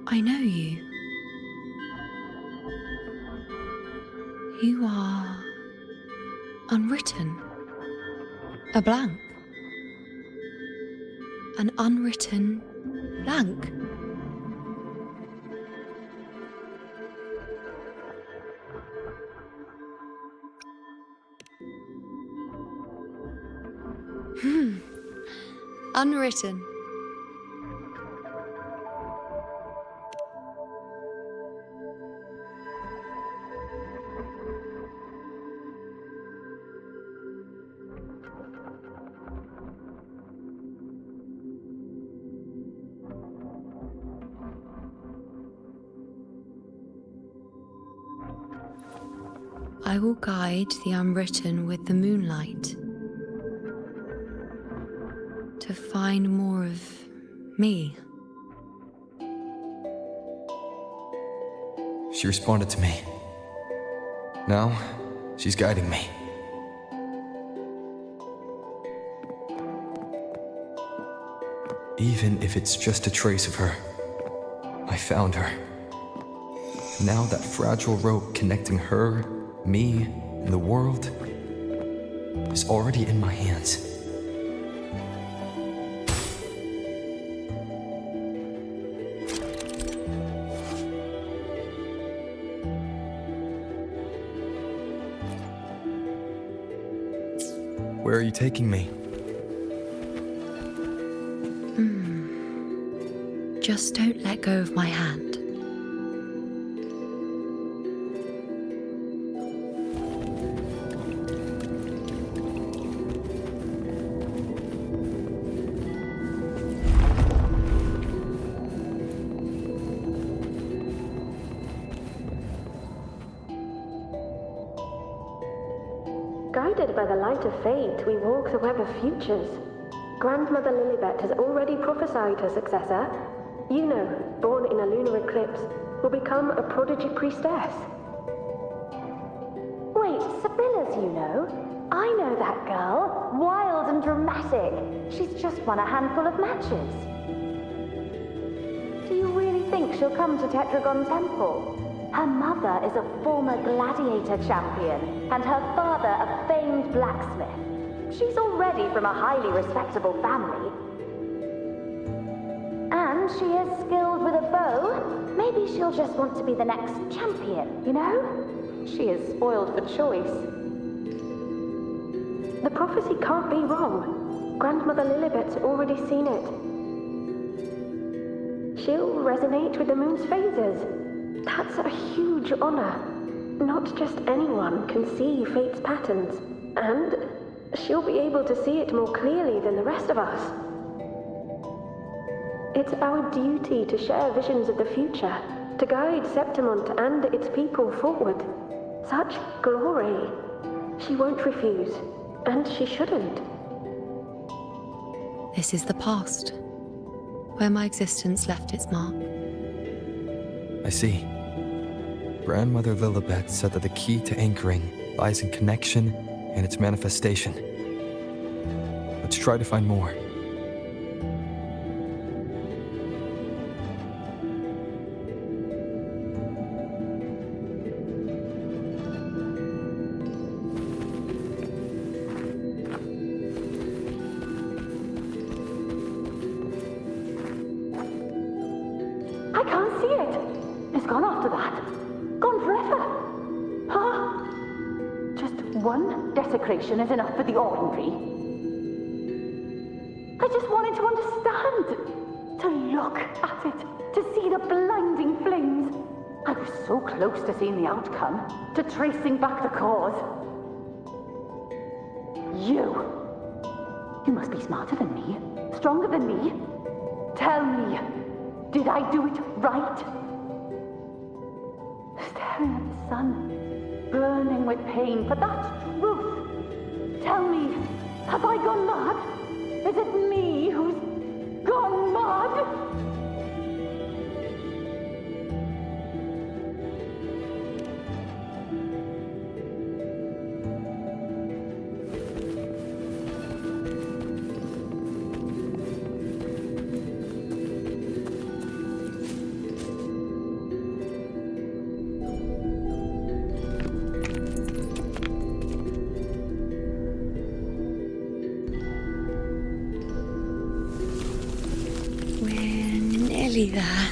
I know you. You are unwritten. A blank. An unwritten blank. Unwritten. I will guide the unwritten with the moonlight to find more of me. She responded to me. Now, she's guiding me. Even if it's just a trace of her, I found her. Now that fragile rope connecting her, me, and the world is already in my hands. Where are you taking me? Just don't let go of my hand. Guided by the light of fate, we walk the web of futures. Grandmother Lilibet has already prophesied her successor. Yuno, born in a lunar eclipse, will become a prodigy priestess. Wait, Sibylla's Yuno? I know that girl. Wild and dramatic. She's just won a handful of matches. Do you really think she'll come to Tetragon Temple? Her mother is a former gladiator champion, and her father a famed blacksmith. She's already from a highly respectable family. And she is skilled with a bow. Maybe she'll just want to be the next champion, you know? She is spoiled for choice. The prophecy can't be wrong. Grandmother Lilibet's already seen it. She'll resonate with the moon's phases. That's a huge honor. Not just anyone can see fate's patterns, and she'll be able to see it more clearly than the rest of us. It's our duty to share visions of the future, to guide Septimont and its people forward. Such glory. She won't refuse, and she shouldn't. This is the past, where my existence left its mark. I see. Grandmother Lilibet said that the key to anchoring lies in connection and its manifestation. Let's try to find more. I can't see it. It's gone after that. Gone forever. Huh? Just one desecration is enough for the ordinary. I just wanted to understand. To look at it. To see the blinding flames. I was so close to seeing the outcome. To tracing back the cause. You must be smarter than me. Stronger than me. Tell me. Did I do it right? Staring at the sun, burning with pain for that truth. Tell me, have I gone mad? Is it me who's gone mad? Nearly there.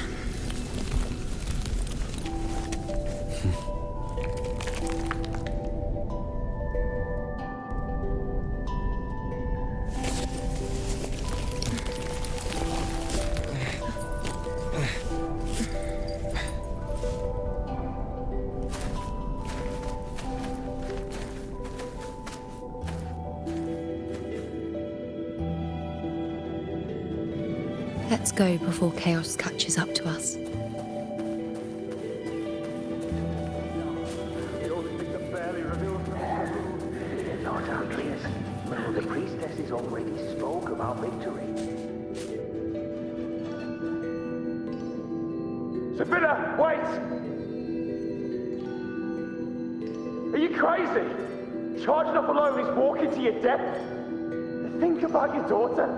Let's go before chaos catches up to us. The only thing that barely Atreus. The priestesses already spoke about victory. Sibylla, wait! Are you crazy? Charging up alone is walking to your death. Think about your daughter.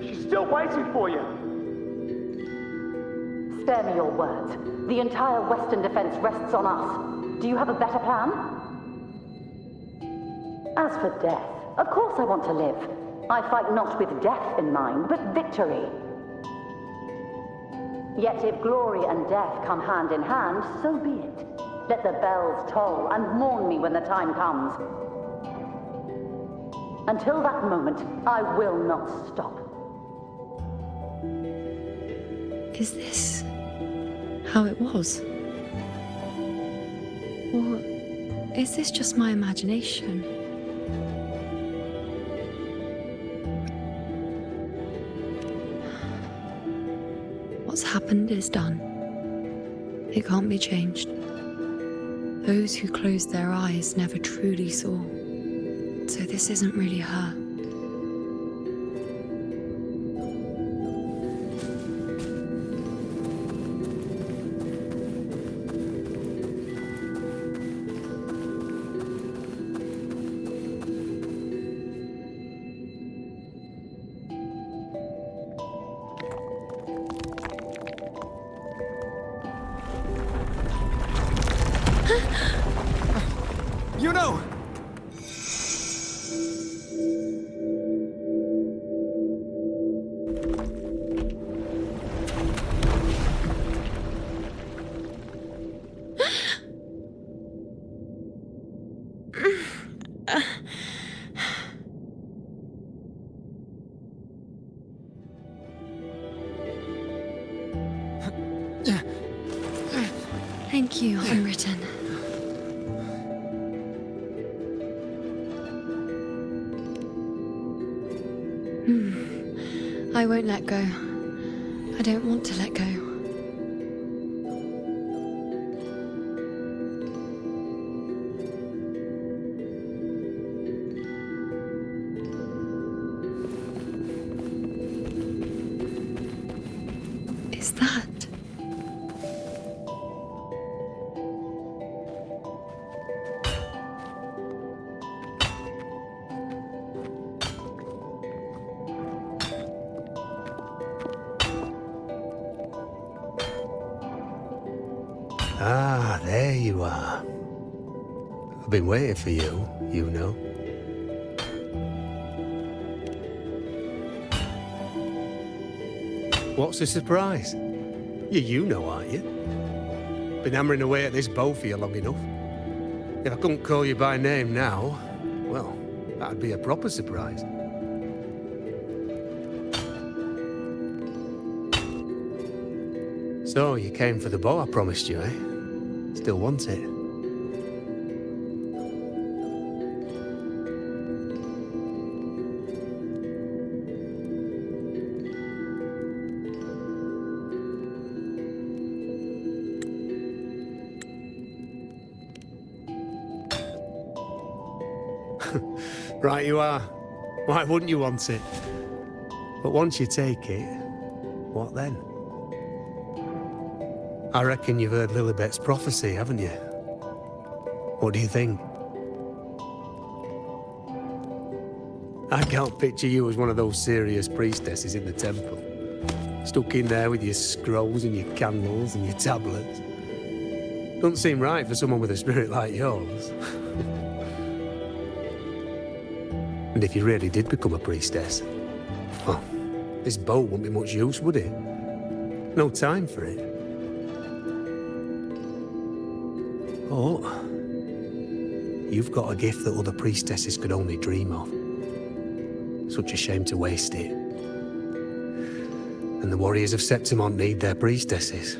She's still waiting for you. Spare me your words. The entire Western defense rests on us. Do you have a better plan? As for death, of course I want to live. I fight not with death in mind, but victory. Yet if glory and death come hand in hand, so be it. Let the bells toll and mourn me when the time comes. Until that moment, I will not stop. Is this how it was? Or is this just my imagination? What's happened is done. It can't be changed. Those who closed their eyes never truly saw. So this isn't really her. You know! Thank you, Unwritten. I won't let go. I don't want to let go. Is that? Ah, there you are. I've been waiting for you, you know. What's the surprise? You know, aren't you? Been hammering away at this bow for you long enough. If I couldn't call you by name now, well, that'd be a proper surprise. So, you came for the bow I promised you, eh? Still want it? Right you are. Why wouldn't you want it? But once you take it, what then? I reckon you've heard Lilibet's prophecy, haven't you? What do you think? I can't picture you as one of those serious priestesses in the temple. Stuck in there with your scrolls and your candles and your tablets. Doesn't seem right for someone with a spirit like yours. And if you really did become a priestess, well, this bow wouldn't be much use, would it? No time for it. Oh, you've got a gift that other priestesses could only dream of. Such a shame to waste it. And the warriors of Septimont need their priestesses.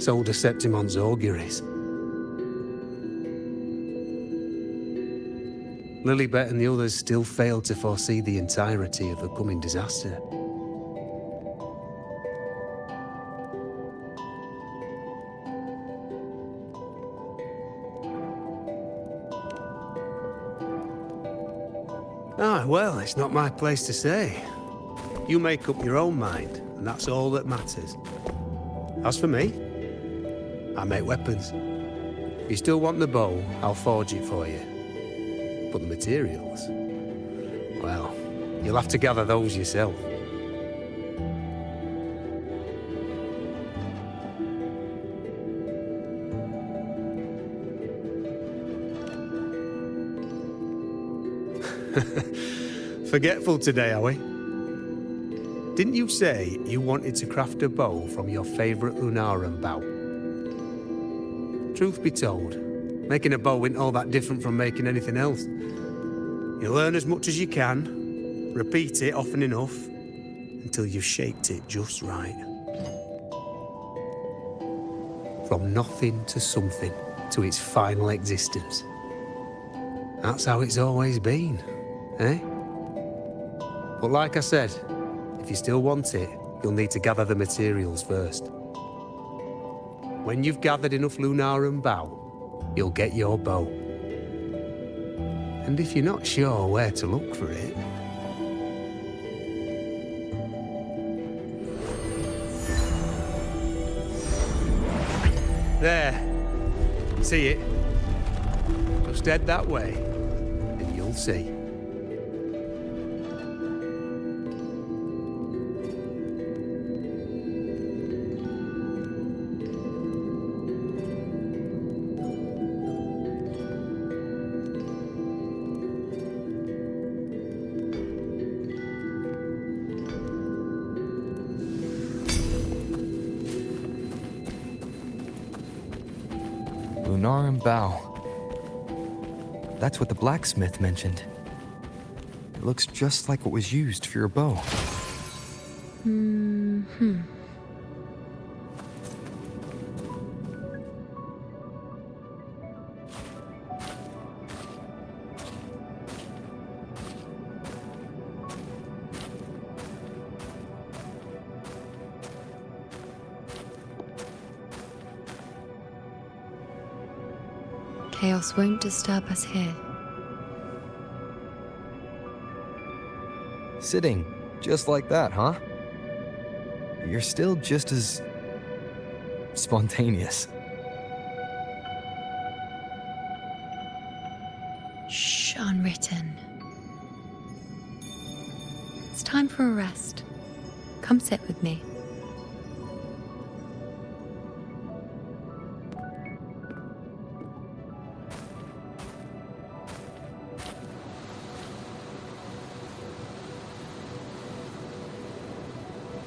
So do Septimont's auguries. Lilibet and the others still failed to foresee the entirety of the coming disaster. Ah, well, it's not my place to say. You make up your own mind, and that's all that matters. As for me, I make weapons. If you still want the bow, I'll forge it for you. But the materials, well, you'll have to gather those yourself. Forgetful today, are we? Didn't you say you wanted to craft a bow from your favourite Lunarum bow? Truth be told, making a bow isn't all that different from making anything else. You learn as much as you can, repeat it often enough, until you've shaped it just right. From nothing to something, to its final existence. That's how it's always been, eh? But like I said, if you still want it, you'll need to gather the materials first. When you've gathered enough Lunarum bow, you'll get your bow. And if you're not sure where to look for it... There. See it? Just head that way, and you'll see. Lunarum bow. That's what the blacksmith mentioned. It looks just like what was used for your bow. Chaos won't disturb us here. Sitting just like that, huh? You're still just as spontaneous. Shh, unwritten. It's time for a rest. Come sit with me.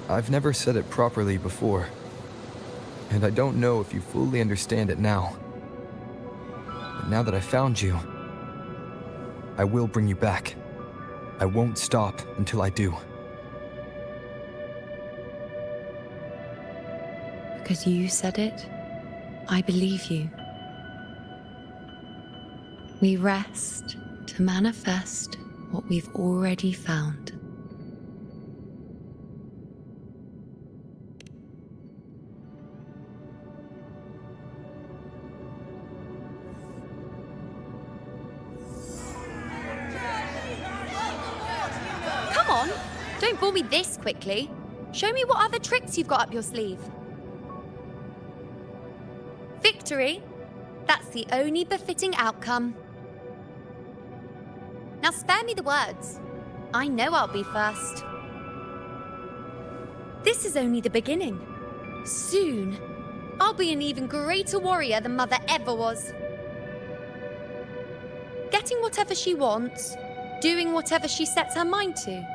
I've never said it properly before, and I don't know if you fully understand it now. But now that I found you, I will bring you back. I won't stop until I do. Because you said it, I believe you. We rest to manifest what we've already found. Don't bore me this quickly. Show me what other tricks you've got up your sleeve. Victory? That's the only befitting outcome. Now spare me the words. I know I'll be first. This is only the beginning. Soon, I'll be an even greater warrior than Mother ever was. Getting whatever she wants, doing whatever she sets her mind to.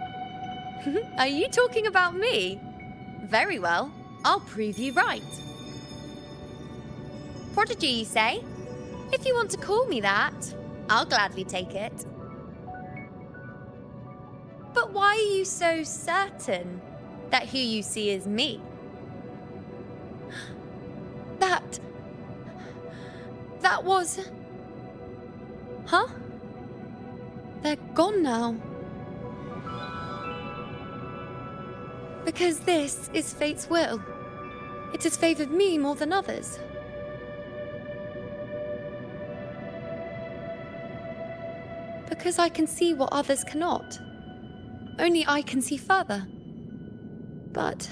Are you talking about me? Very well, I'll prove you right. Prodigy, you say? If you want to call me that, I'll gladly take it. But why are you so certain that who you see is me? That was... Huh? They're gone now. Because this is fate's will. It has favored me more than others. because I can see what others cannot. Only I can see further. But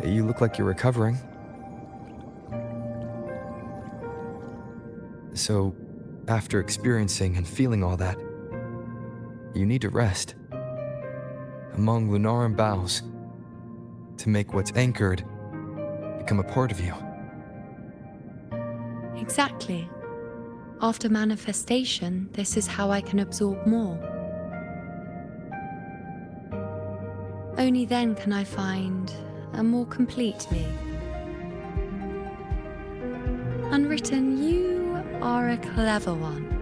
You look like you're recovering. So, after experiencing and feeling all that, you need to rest among Lunaran boughs to make what's anchored become a part of you. exactly. After manifestation, this is how I can absorb more. Only then can I find a more complete me. Unwritten, you are a clever one.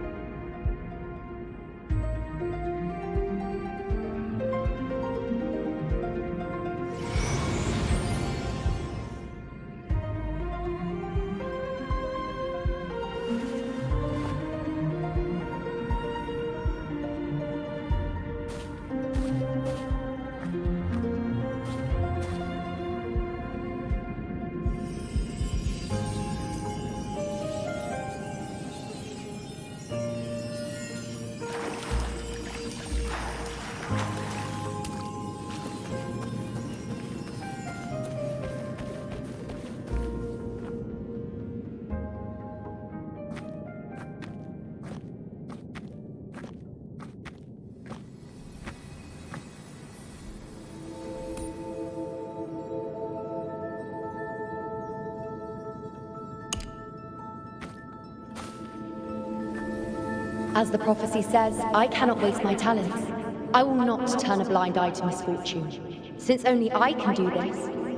As the prophecy says, I cannot waste my talents. I will not turn a blind eye to misfortune. Since only I can do this,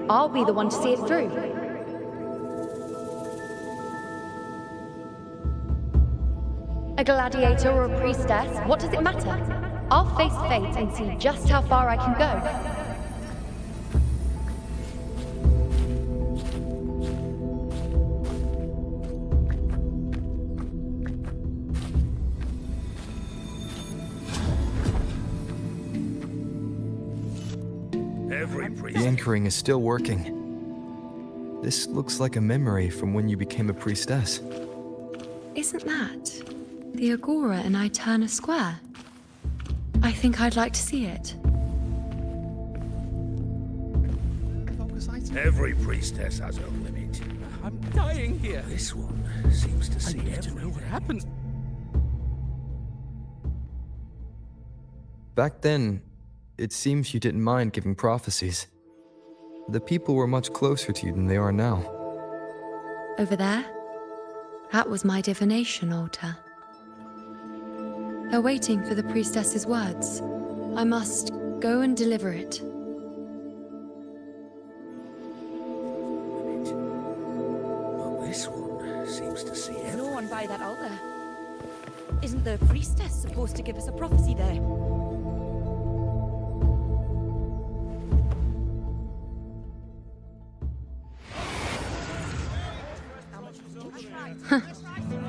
I'll be the one to see it through. A gladiator or a priestess, what does it matter? I'll face fate and see just how far I can go. The anchoring is still working. This looks like a memory from when you became a priestess. Isn't that the Agora in Eterna Square? I think I'd like to see it. Every priestess has her limit. I'm dying here. This one seems to see I need to know what happened. Back then, it seems you didn't mind giving prophecies. The people were much closer to you than they are now. Over there? That was my divination altar. They're waiting for the priestess's words. I must go and deliver it. Well, this one seems to see There's no one by that altar. Isn't the priestess supposed to give us a prophecy there?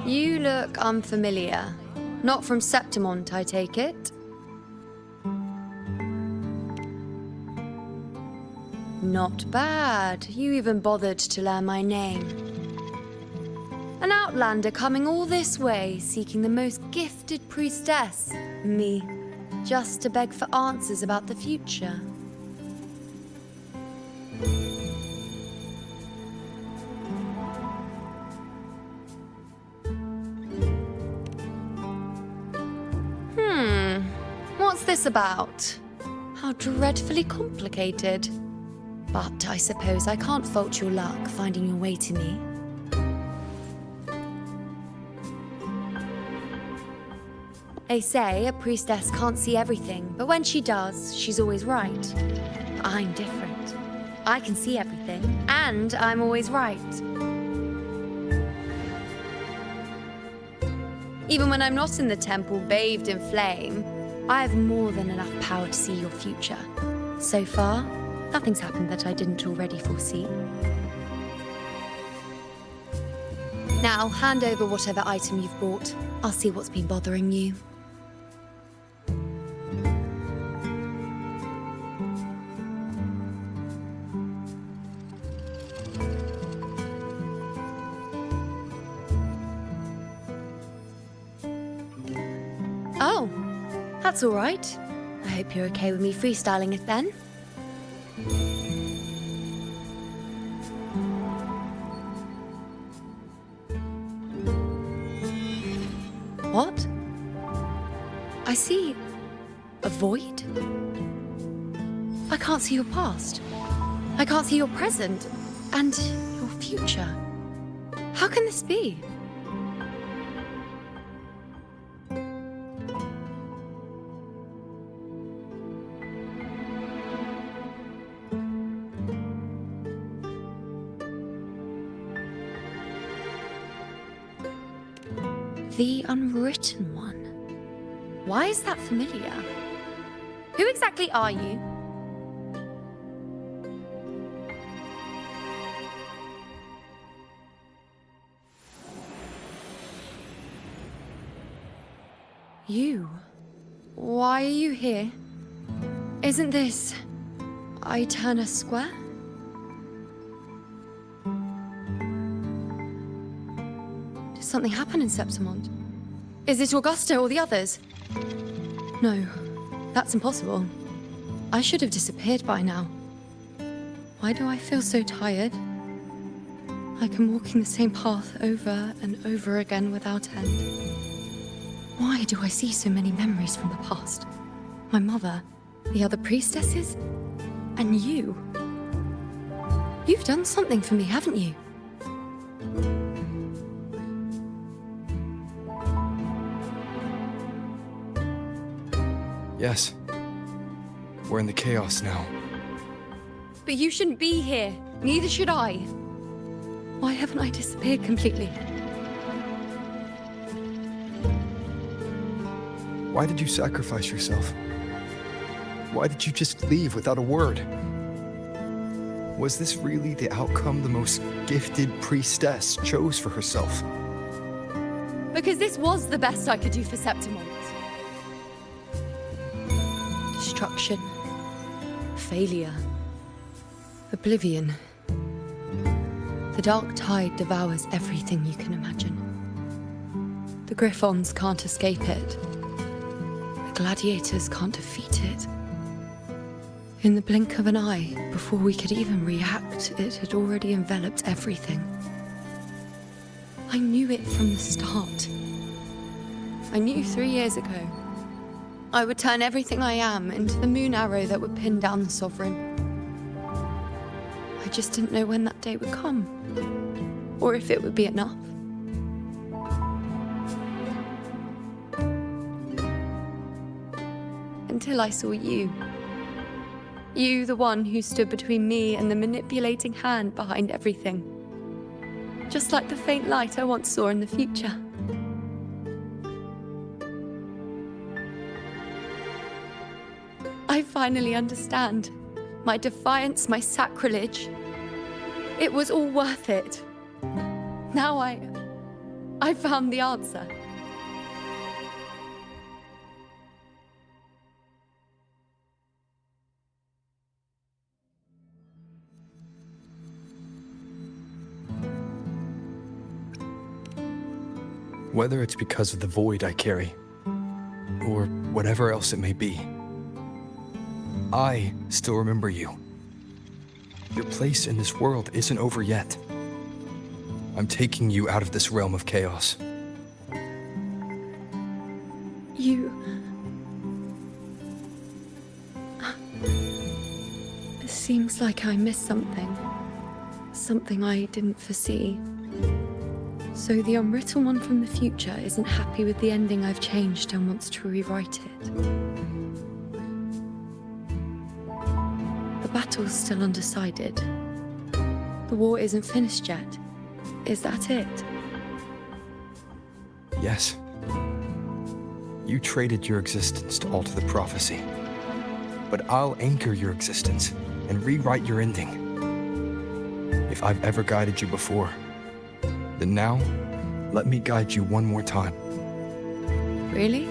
You look unfamiliar. Not from Septimont, I take it. Not bad. You even bothered to learn my name. An outlander coming all this way, seeking the most gifted priestess, me, just to beg for answers about the future. What's this about? How dreadfully complicated. But I suppose I can't fault your luck finding your way to me. They say a priestess can't see everything, but when she does, she's always right. I'm different. I can see everything, and I'm always right. Even when I'm not in the temple bathed in flame, I have more than enough power to see your future. So far, nothing's happened that I didn't already foresee. Now, hand over whatever item you've brought. I'll see what's been bothering you. Oh, that's all right. I hope you're okay with me freestyling it then. What? I see a void. I can't see your past. I can't see your present and your future. How can this be? The Unwritten One. Why is that familiar? Who exactly are you? You? Why are you here? Isn't this Eterna Square? Did something happen in Septimont? Is it Augusta or the others? No, that's impossible. I should have disappeared by now. Why do I feel so tired? Like I'm walking the same path over and over again without end. Why do I see so many memories from the past? My mother, the other priestesses, and you. You've done something for me, haven't you? Yes. We're in the chaos now. But you shouldn't be here. Neither should I. Why haven't I disappeared completely? Why did you sacrifice yourself? Why did you just leave without a word? Was this really the outcome the most gifted priestess chose for herself? Because this was the best I could do for Septimont. Destruction. Failure. Oblivion. The dark tide devours everything you can imagine. The Griffons can't escape it. The gladiators can't defeat it. In the blink of an eye, before we could even react, it had already enveloped everything. I knew it from the start. I knew 3 years ago. I would turn everything I am into the moon arrow that would pin down the Sovereign. I just didn't know when that day would come, or if it would be enough. Until I saw you. You, the one who stood between me and the manipulating hand behind everything. Just like the faint light I once saw in the future. I finally understand. My defiance, my sacrilege. It was all worth it. Now I found the answer. Whether it's because of the void I carry, or whatever else it may be, I still remember you. Your place in this world isn't over yet. I'm taking you out of this realm of chaos. You... It seems like I missed something. Something I didn't foresee. So the Unwritten One from the future isn't happy with the ending I've changed and wants to rewrite it. The battle's still undecided. The war isn't finished yet. Is that it? Yes. You traded your existence to alter the prophecy. But I'll anchor your existence and rewrite your ending. If I've ever guided you before, then now, let me guide you one more time. Really?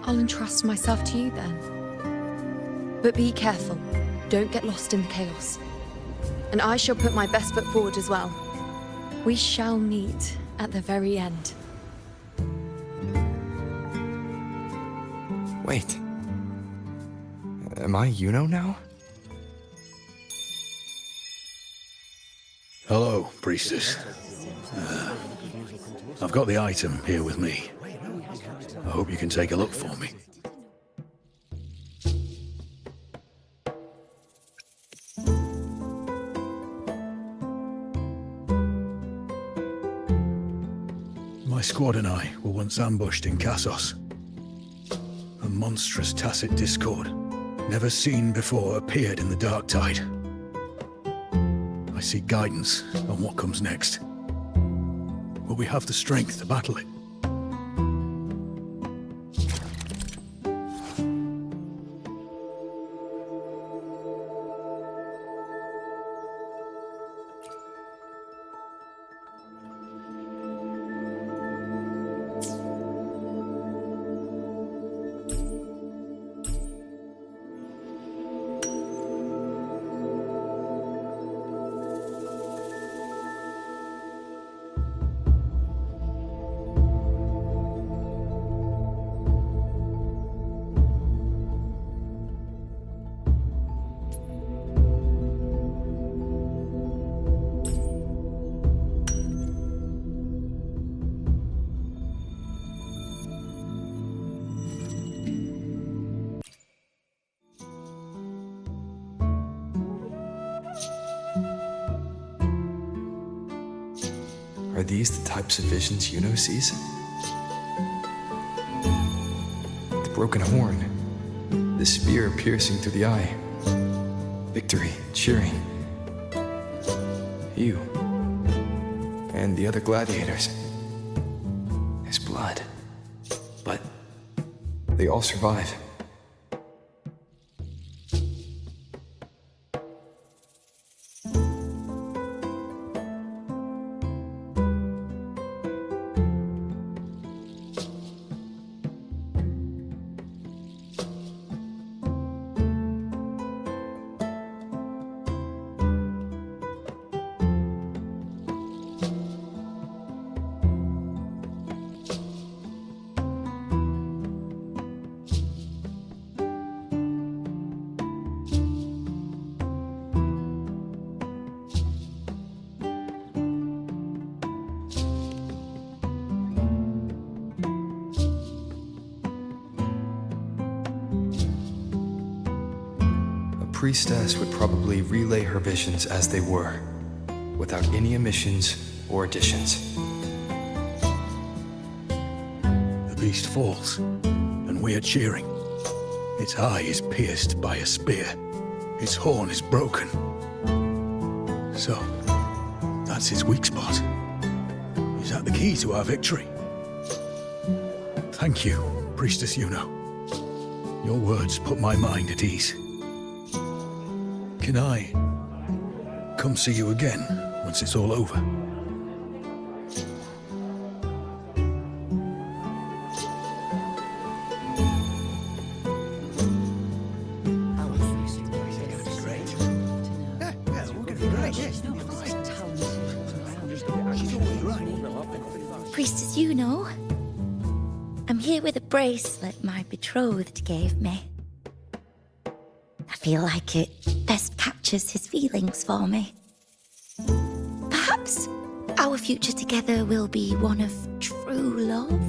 I'll entrust myself to you then. But be careful. Don't get lost in the chaos. And I shall put my best foot forward as well. We shall meet at the very end. Wait. Am I Yuno now? Hello, priestess. I've got the item here with me. I hope you can take a look for me. My squad and I were once ambushed in Kassos. A monstrous tacit discord, never seen before, appeared in the dark tide. I seek guidance on what comes next. Will we have the strength to battle it? Are these the types of visions Yuno sees? The broken horn, the spear piercing through the eye, victory, cheering. You, and the other gladiators. His blood. But they all survive. Priestess would probably relay her visions as they were, without any omissions or additions. The beast falls, and we are cheering. Its eye is pierced by a spear. Its horn is broken. So, that's its weak spot. Is that the key to our victory? Thank you, Priestess Yuno. Your words put my mind at ease. Can I come see you again once it's all over? Priestess Yuno, I'm here with a bracelet my betrothed gave me. I feel like it best captures his feelings for me. Perhaps our future together will be one of true love,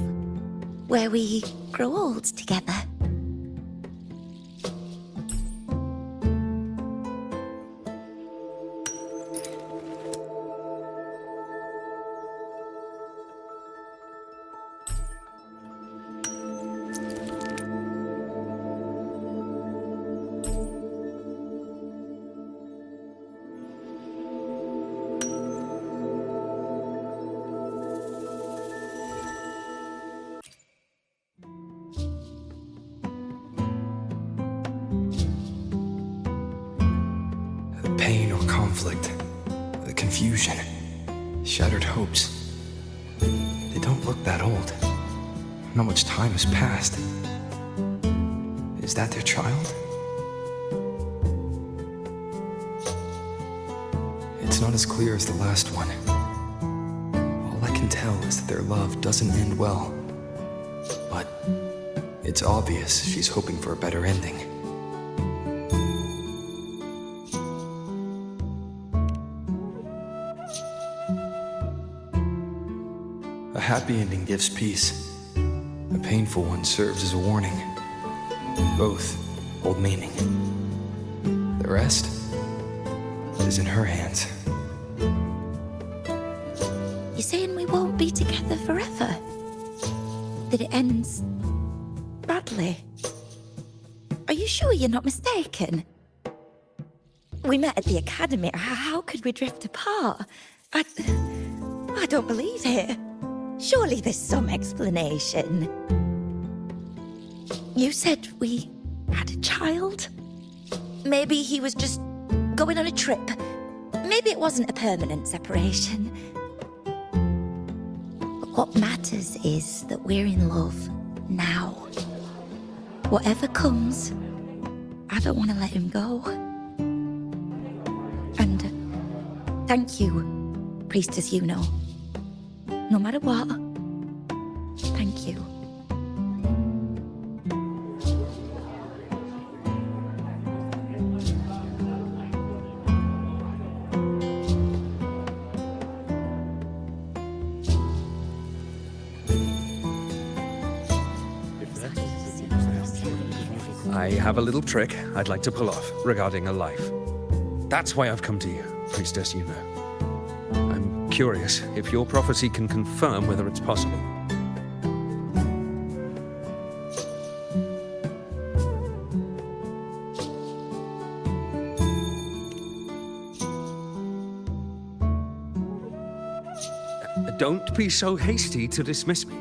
where we grow old together. conflict, the confusion, shattered hopes. They don't look that old. Not much time has passed. Is that their child? It's not as clear as the last one. All I can tell is that their love doesn't end well. But it's obvious she's hoping for a better ending. A happy ending gives peace. A painful one serves as a warning. Both hold meaning. The rest is in her hands. You're saying we won't be together forever? That it ends badly? Are you sure you're not mistaken? We met at the academy. How could we drift apart? I don't believe it. Surely there's some explanation. You said we had a child? Maybe he was just going on a trip. Maybe it wasn't a permanent separation. But what matters is that we're in love now. Whatever comes, I don't want to let him go. And thank you, Priestess Yuno. No matter what, thank you. I have a little trick I'd like to pull off regarding a life. That's why I've come to you, Priestess Yuno. I'm curious if your prophecy can confirm whether it's possible. Don't be so hasty to dismiss me.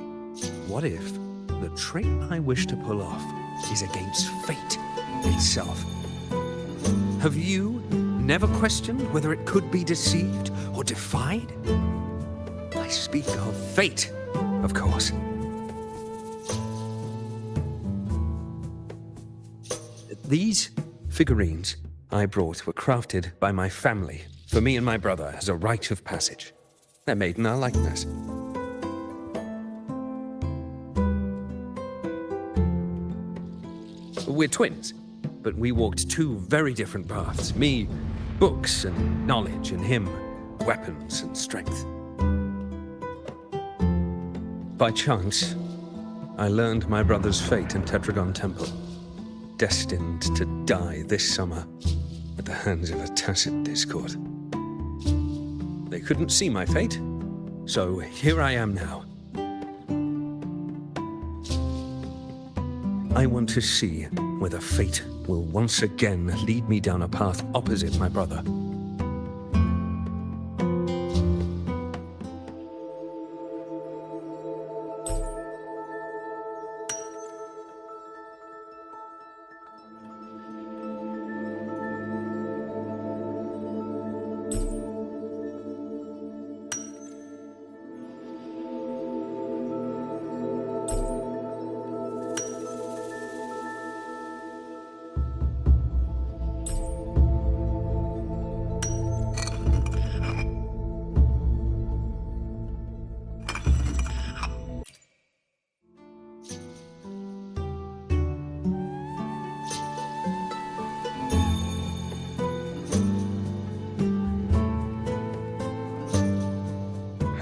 What if the trick I wish to pull off is against fate itself? Have you never questioned whether it could be deceived or defied? I speak of fate, of course. These figurines I brought were crafted by my family for me and my brother as a rite of passage. They're made in our likeness. We're twins, but we walked two very different paths. Me, books and knowledge, and him, weapons and strength. By chance, I learned my brother's fate in Tetragon Temple, destined to die this summer at the hands of a tacit discord. They couldn't see my fate, so here I am now. I want to see whether fate will once again lead me down a path opposite my brother.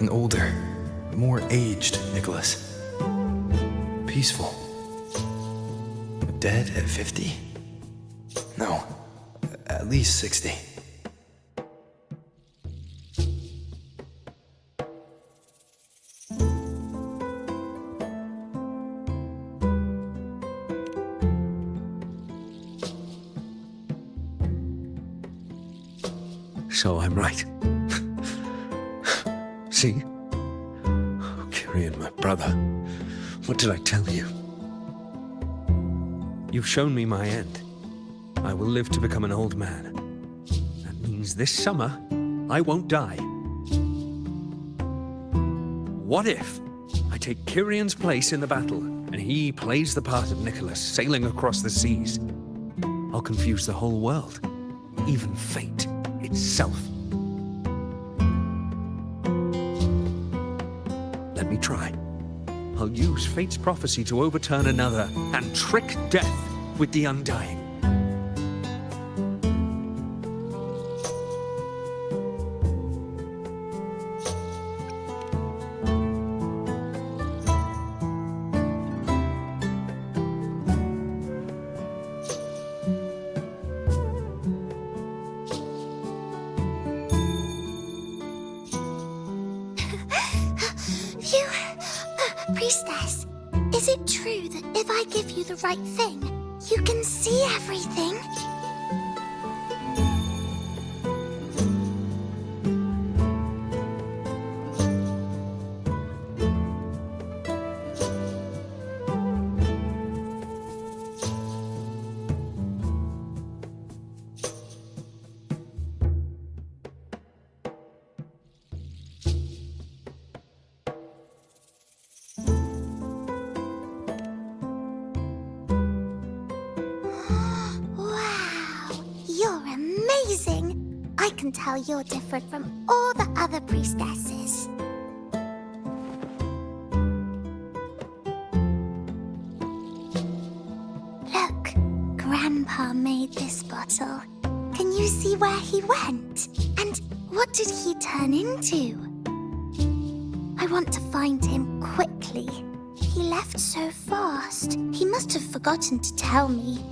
An older, more aged Nicholas. Peaceful. Dead at 50? No, at least 60. So I'm right. See? Oh, Kyrian, my brother. What did I tell you? You've shown me my end. I will live to become an old man. That means means this summer, I won't die. What if I take Kyrion's place in the battle, and he plays the part of Nicholas sailing across the seas? I'll confuse the whole world, even fate itself. Let me try. I'll use fate's prophecy to overturn another and trick death with the undying. Priestess, is it true that if I give you the right thing, you can see everything? I can tell you're different from all the other priestesses. Look, Grandpa made this bottle. Can you see where he went? And what did he turn into? I want to find him quickly. He left so fast. He must have forgotten to tell me.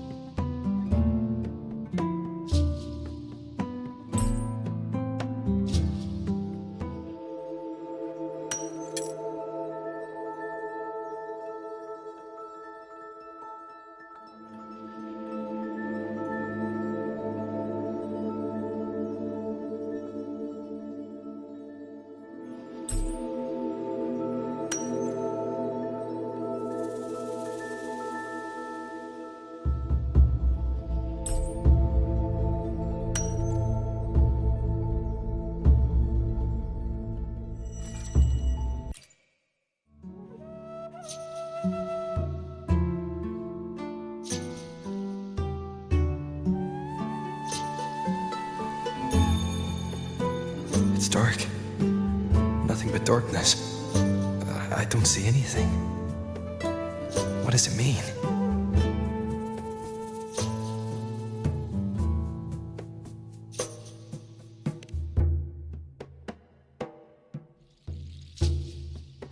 It's dark. Nothing but darkness. I don't see anything. What does it mean?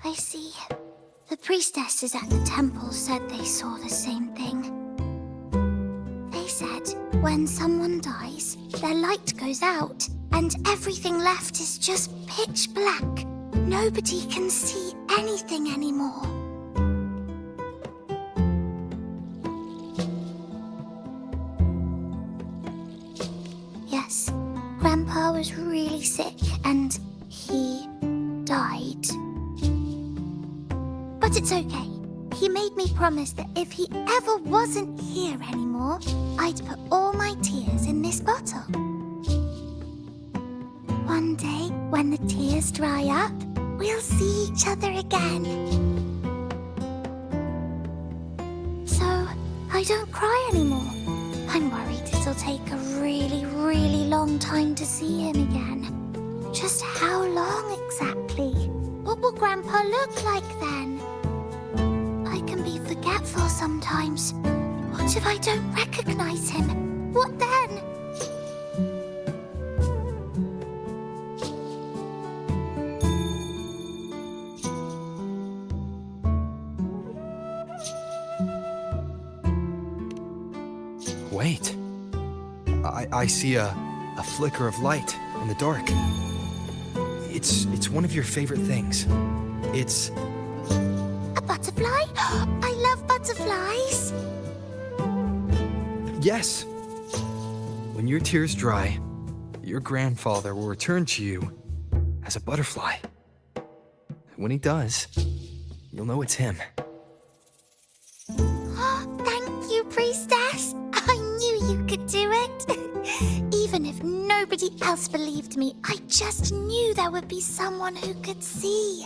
I see. The priestesses at the temple said they saw the same thing. They said when someone dies, their light goes out, and everything left is just pitch black. Nobody can see anything anymore. Yes, Grandpa was really sick and he died. But it's okay. He made me promise that if he ever wasn't here anymore, I'd put all my tears in this bottle. One day, when the tears dry up, we'll see each other again. So, I don't cry anymore. I'm worried it'll take a really, really long time to see him again. Just how long exactly? What will Grandpa look like then? I can be forgetful sometimes. What if I don't recognize him? What then? Wait. I see a flicker of light in the dark. It's one of your favorite things. It's... A butterfly? I love butterflies. Yes. When your tears dry, your grandfather will return to you as a butterfly. When he does, you'll know it's him. Thank you, Priestess. I knew you could do it. Even if nobody Nobody else believed me. I just knew there would be someone who could see.